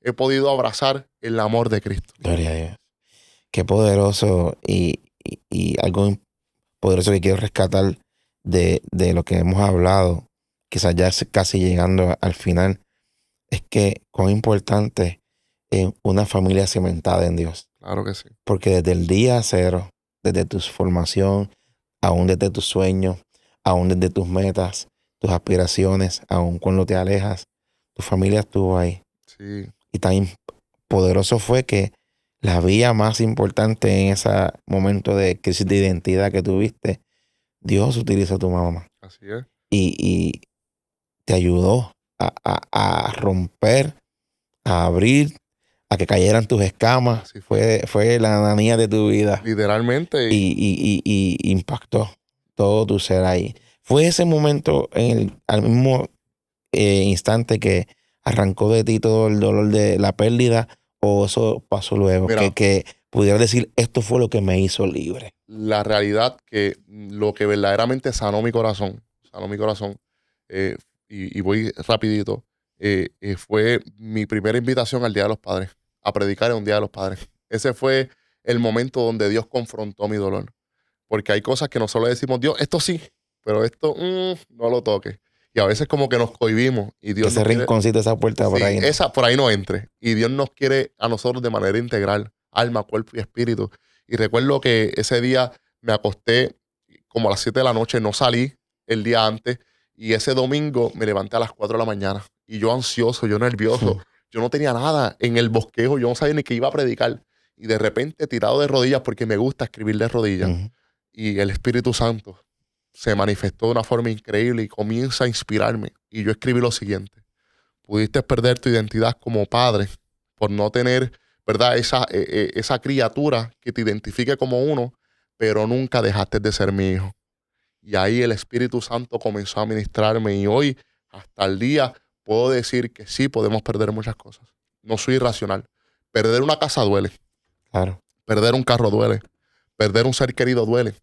he podido abrazar el amor de Cristo. Gloria a Dios. Qué poderoso y algo poderoso que quiero rescatar de lo que hemos hablado, quizás ya casi llegando al final, es que cuán importante es una familia cimentada en Dios. Claro que sí. Porque desde el día cero, desde tu formación, aún desde tus sueños, aún desde tus metas, tus aspiraciones, aún cuando te alejas, tu familia estuvo ahí. Sí, Y tan poderoso fue que la vía más importante en ese momento de crisis de identidad que tuviste, Dios utilizó a tu mamá así es. y te ayudó a romper, a abrir, a que cayeran tus escamas. Así fue. Fue la ananía de tu vida Literalmente. y impactó todo tu ser ahí. Fue ese momento al mismo instante que arrancó de ti todo el dolor de la pérdida, o eso pasó luego, Mira. que pudieras decir, esto fue lo que me hizo libre. La realidad que lo que verdaderamente sanó mi corazón, y voy rapidito, fue mi primera invitación al Día de los Padres, a predicar en un Día de los Padres. Ese fue el momento donde Dios confrontó mi dolor. Porque hay cosas que nosotros le decimos, Dios, esto sí, pero esto no lo toques. Y a veces como que nos cohibimos. Y Dios Ese nos quiere- rinconcito, esa puerta por Sí, ahí. ¿no? por ahí no entre. Y Dios nos quiere a nosotros de manera integral, alma, cuerpo y espíritu. Y recuerdo que ese día me acosté como a las 7 de la noche, no salí el día antes. Y ese domingo me levanté a las 4 de la mañana. Y yo ansioso, yo nervioso. Yo no tenía nada en el bosquejo, yo no sabía ni que iba a predicar. Y de repente tirado de rodillas, porque me gusta escribir de rodillas. Ujú. Y el Espíritu Santo se manifestó de una forma increíble y comienza a inspirarme. Y yo escribí lo siguiente: pudiste perder tu identidad como padre por no tener, ¿verdad? Esa criatura que te identifique como uno, pero nunca dejaste de ser mi hijo. Y ahí el Espíritu Santo comenzó a ministrarme y hoy, hasta el día, puedo decir que sí podemos perder muchas cosas. No soy irracional. Perder una casa duele. Claro. Perder un carro duele. Perder un ser querido duele.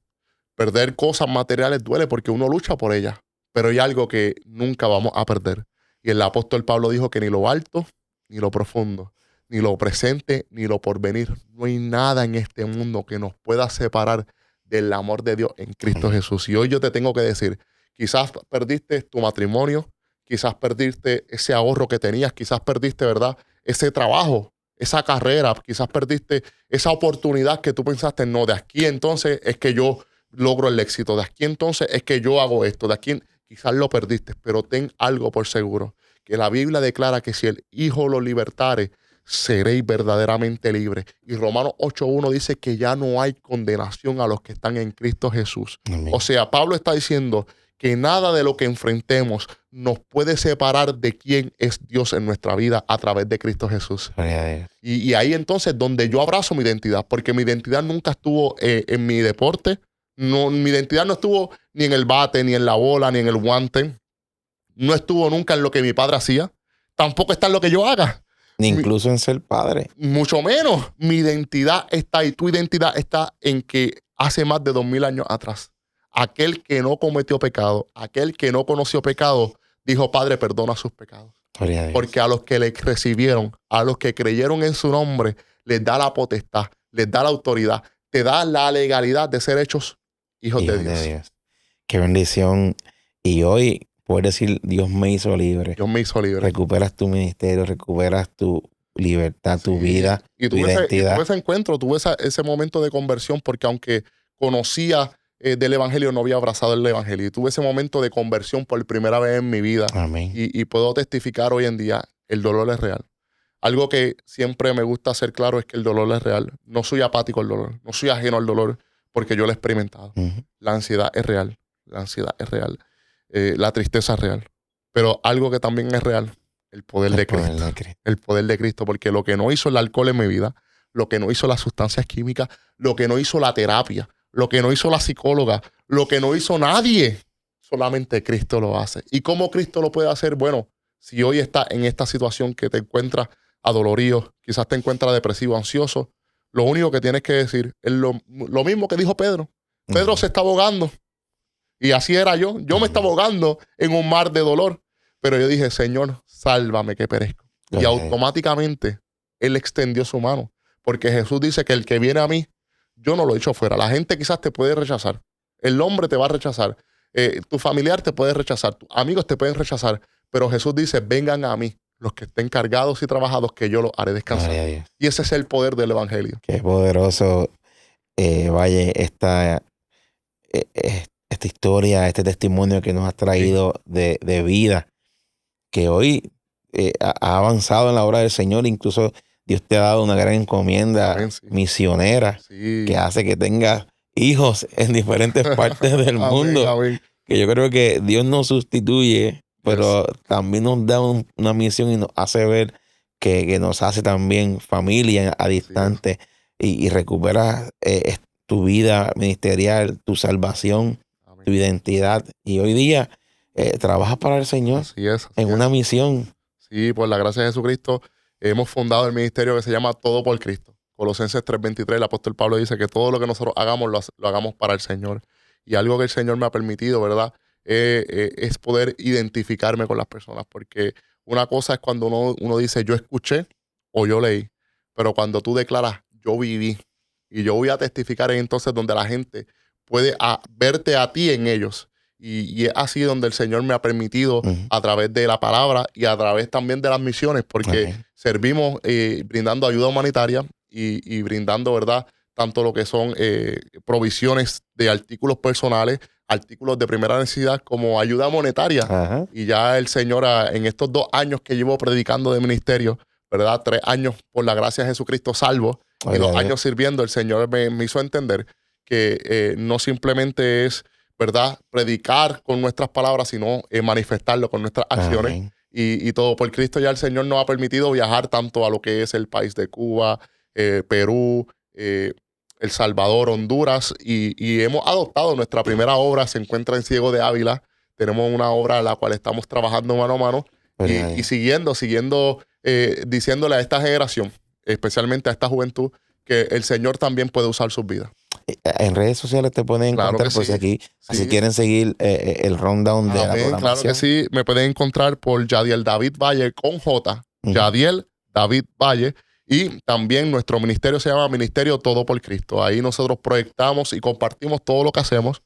Perder cosas materiales duele porque uno lucha por ellas. Pero hay algo que nunca vamos a perder. Y el apóstol Pablo dijo que ni lo alto, ni lo profundo, ni lo presente, ni lo porvenir. No hay nada en este mundo que nos pueda separar del amor de Dios en Cristo Jesús. Y hoy yo te tengo que decir, quizás perdiste tu matrimonio, quizás perdiste ese ahorro que tenías, quizás perdiste, ¿verdad?, ese trabajo, esa carrera, quizás perdiste esa oportunidad que tú pensaste, no, de aquí entonces es que yo logro el éxito, de aquí entonces es que yo hago esto, de aquí quizás lo perdiste, pero ten algo por seguro, que la Biblia declara que si el Hijo lo libertare, seréis verdaderamente libres. Y Romanos 8:1 dice que ya no hay condenación a los que están en Cristo Jesús. Amén. O sea, Pablo está diciendo que nada de lo que enfrentemos nos puede separar de quién es Dios en nuestra vida a través de Cristo Jesús. Gloria a Dios. Y ahí entonces donde yo abrazo mi identidad, porque mi identidad nunca estuvo en mi deporte, no, mi identidad no estuvo ni en el bate, ni en la bola, ni en el guante, no estuvo nunca en lo que mi padre hacía, tampoco está en lo que yo haga. Ni incluso en ser padre. Mucho menos. Mi identidad está ahí. Tu identidad está en que hace más de 2000 años atrás, aquel que no cometió pecado, aquel que no conoció pecado, dijo: Padre, perdona sus pecados. Gloria a Dios. Porque a los que le recibieron, a los que creyeron en su nombre, les da la potestad, les da la autoridad, te da la legalidad de ser hechos hijos de Dios. Qué bendición. Y hoy poder decir, Dios me hizo libre. Dios me hizo libre. Recuperas tu ministerio, recuperas tu libertad, tu vida, Y tu tuve identidad. ese encuentro, tuve ese momento de conversión, porque aunque conocía del evangelio, no había abrazado el evangelio. Y tuve ese momento de conversión por primera vez en mi vida. Amén. Y puedo testificar hoy en día, el dolor es real. Algo que siempre me gusta hacer claro es que el dolor es real. No soy apático al dolor, no soy ajeno al dolor, porque yo lo he experimentado. Ujú. La ansiedad es real, la ansiedad es real, la tristeza es real. Pero algo que también es real, el poder de Cristo. Poder de Cristo. El poder de Cristo, porque lo que no hizo el alcohol en mi vida, lo que no hizo las sustancias químicas, lo que no hizo la terapia, lo que no hizo la psicóloga, lo que no hizo nadie, solamente Cristo lo hace. ¿Y cómo Cristo lo puede hacer? Bueno, si hoy estás en esta situación que te encuentras adolorido, quizás te encuentras depresivo, ansioso, lo único que tienes que decir es lo mismo que dijo Pedro. Pedro se está ahogando. Y así era yo. Yo me estaba ahogando en un mar de dolor. Pero yo dije: Señor, sálvame que perezco. Y automáticamente Él extendió su mano. Porque Jesús dice que el que viene a mí, yo no lo echo fuera. La gente quizás te puede rechazar. El hombre te va a rechazar. Tu familiar te puede rechazar. Tus amigos te pueden rechazar. Pero Jesús dice: vengan a mí los que estén cargados y trabajados, que yo los haré descansar. Gloria a Dios. Y ese es el poder del evangelio. Qué poderoso, Valle, esta historia, este testimonio que nos has traído de vida, que hoy ha avanzado en la obra del Señor. Incluso Dios te ha dado una gran encomienda Amén, sí. misionera, Sí. que hace que tengas hijos en diferentes partes del mundo. Amén. Que yo creo que Dios nos sustituye, pero también nos da una misión y nos hace ver que nos hace también familia a distante, y recuperas tu vida ministerial, tu salvación, Amén. tu identidad. Y hoy día trabajas para el Señor Así es. así en es. una misión. Sí, por la gracia de Jesucristo hemos fundado el ministerio que se llama Todo por Cristo. Colosenses 3:23, el apóstol Pablo dice que todo lo que nosotros hagamos lo hagamos para el Señor. Y algo que el Señor me ha permitido, ¿verdad?, es poder identificarme con las personas. Porque una cosa es cuando uno dice yo escuché o yo leí, pero cuando tú declaras yo viví, y yo voy a testificar, entonces donde la gente puede verte a ti en ellos. Y es así donde el Señor me ha permitido, a través de la palabra y a través también de las misiones, porque servimos brindando ayuda humanitaria y brindando, ¿verdad?, tanto lo que son provisiones de artículos personales, artículos de primera necesidad, como ayuda monetaria. Ajá. Y ya el Señor, en estos 2 años que llevo predicando de ministerio, ¿verdad?, 3 años por la gracia de Jesucristo salvo, y 2 años sirviendo, el Señor me hizo entender que no simplemente es, ¿verdad?, predicar con nuestras palabras, sino manifestarlo con nuestras acciones. Y todo por Cristo. Ya el Señor nos ha permitido viajar tanto a lo que es el país de Cuba, Perú, El Salvador, Honduras, y hemos adoptado nuestra primera obra, se encuentra en Ciego de Ávila. Tenemos una obra en la cual estamos trabajando mano a mano y siguiendo diciéndole a esta generación, especialmente a esta juventud, que el Señor también puede usar sus vidas. En redes sociales te pueden encontrar, que pues sí. aquí, si quieren seguir el rundown de la programación. Claro que sí, me pueden encontrar por Yadiel David Valle con J, Yadiel David Valle, y también nuestro ministerio se llama Ministerio Todo por Cristo. Ahí nosotros proyectamos y compartimos todo lo que hacemos,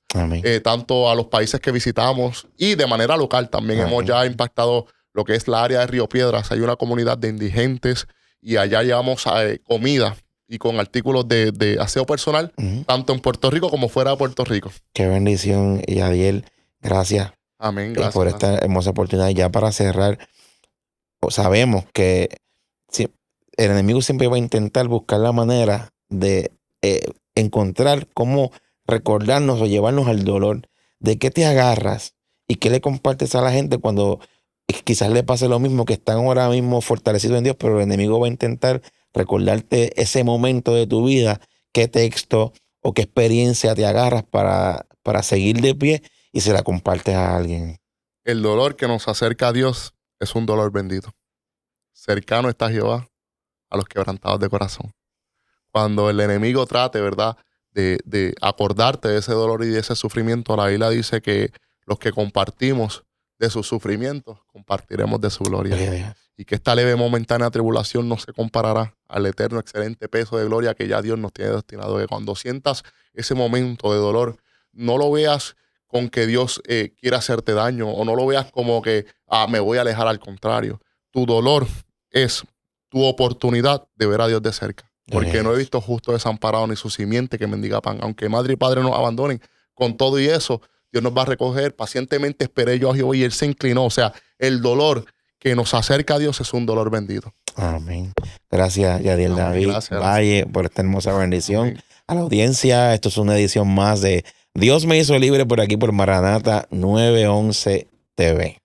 tanto a los países que visitamos y de manera local también. Hemos ya impactado lo que es la área de Río Piedras. Hay una comunidad de indigentes y allá llevamos comida y con artículos de aseo personal, tanto en Puerto Rico como fuera de Puerto Rico. Qué bendición, Yadiel. Gracias. Amén. Gracias por esta hermosa oportunidad. Ya para cerrar, sabemos que el enemigo siempre va a intentar buscar la manera de encontrar cómo recordarnos o llevarnos al dolor. ¿De qué te agarras y qué le compartes a la gente cuando quizás le pase lo mismo, que están ahora mismo fortalecidos en Dios, pero el enemigo va a intentar recordarte ese momento de tu vida? ¿Qué texto o qué experiencia te agarras para seguir de pie y se la compartes a alguien? El dolor que nos acerca a Dios es un dolor bendito. Cercano está Jehová a los quebrantados de corazón. Cuando el enemigo trate, ¿verdad?, de acordarte de ese dolor y de ese sufrimiento, la Biblia dice que los que compartimos de sus sufrimientos, compartiremos de su gloria. Y que esta leve momentánea tribulación no se comparará al eterno excelente peso de gloria que ya Dios nos tiene destinado. Que cuando sientas ese momento de dolor, no lo veas con que Dios quiera hacerte daño, o no lo veas como que me voy a alejar. Al contrario, tu dolor es tu oportunidad de ver a Dios de cerca. Porque no he visto justo desamparado ni su simiente que mendiga pan. Aunque madre y padre nos abandonen, con todo y eso, Dios nos va a recoger. Pacientemente esperé yo a Jehová y Él se inclinó. O sea, el dolor que nos acerca a Dios es un dolor bendito. Amén. Gracias, Yadiel David Valle, por esta hermosa bendición. Amén. A la audiencia, esto es una edición más de Dios me hizo libre por aquí por Maranata 911 TV.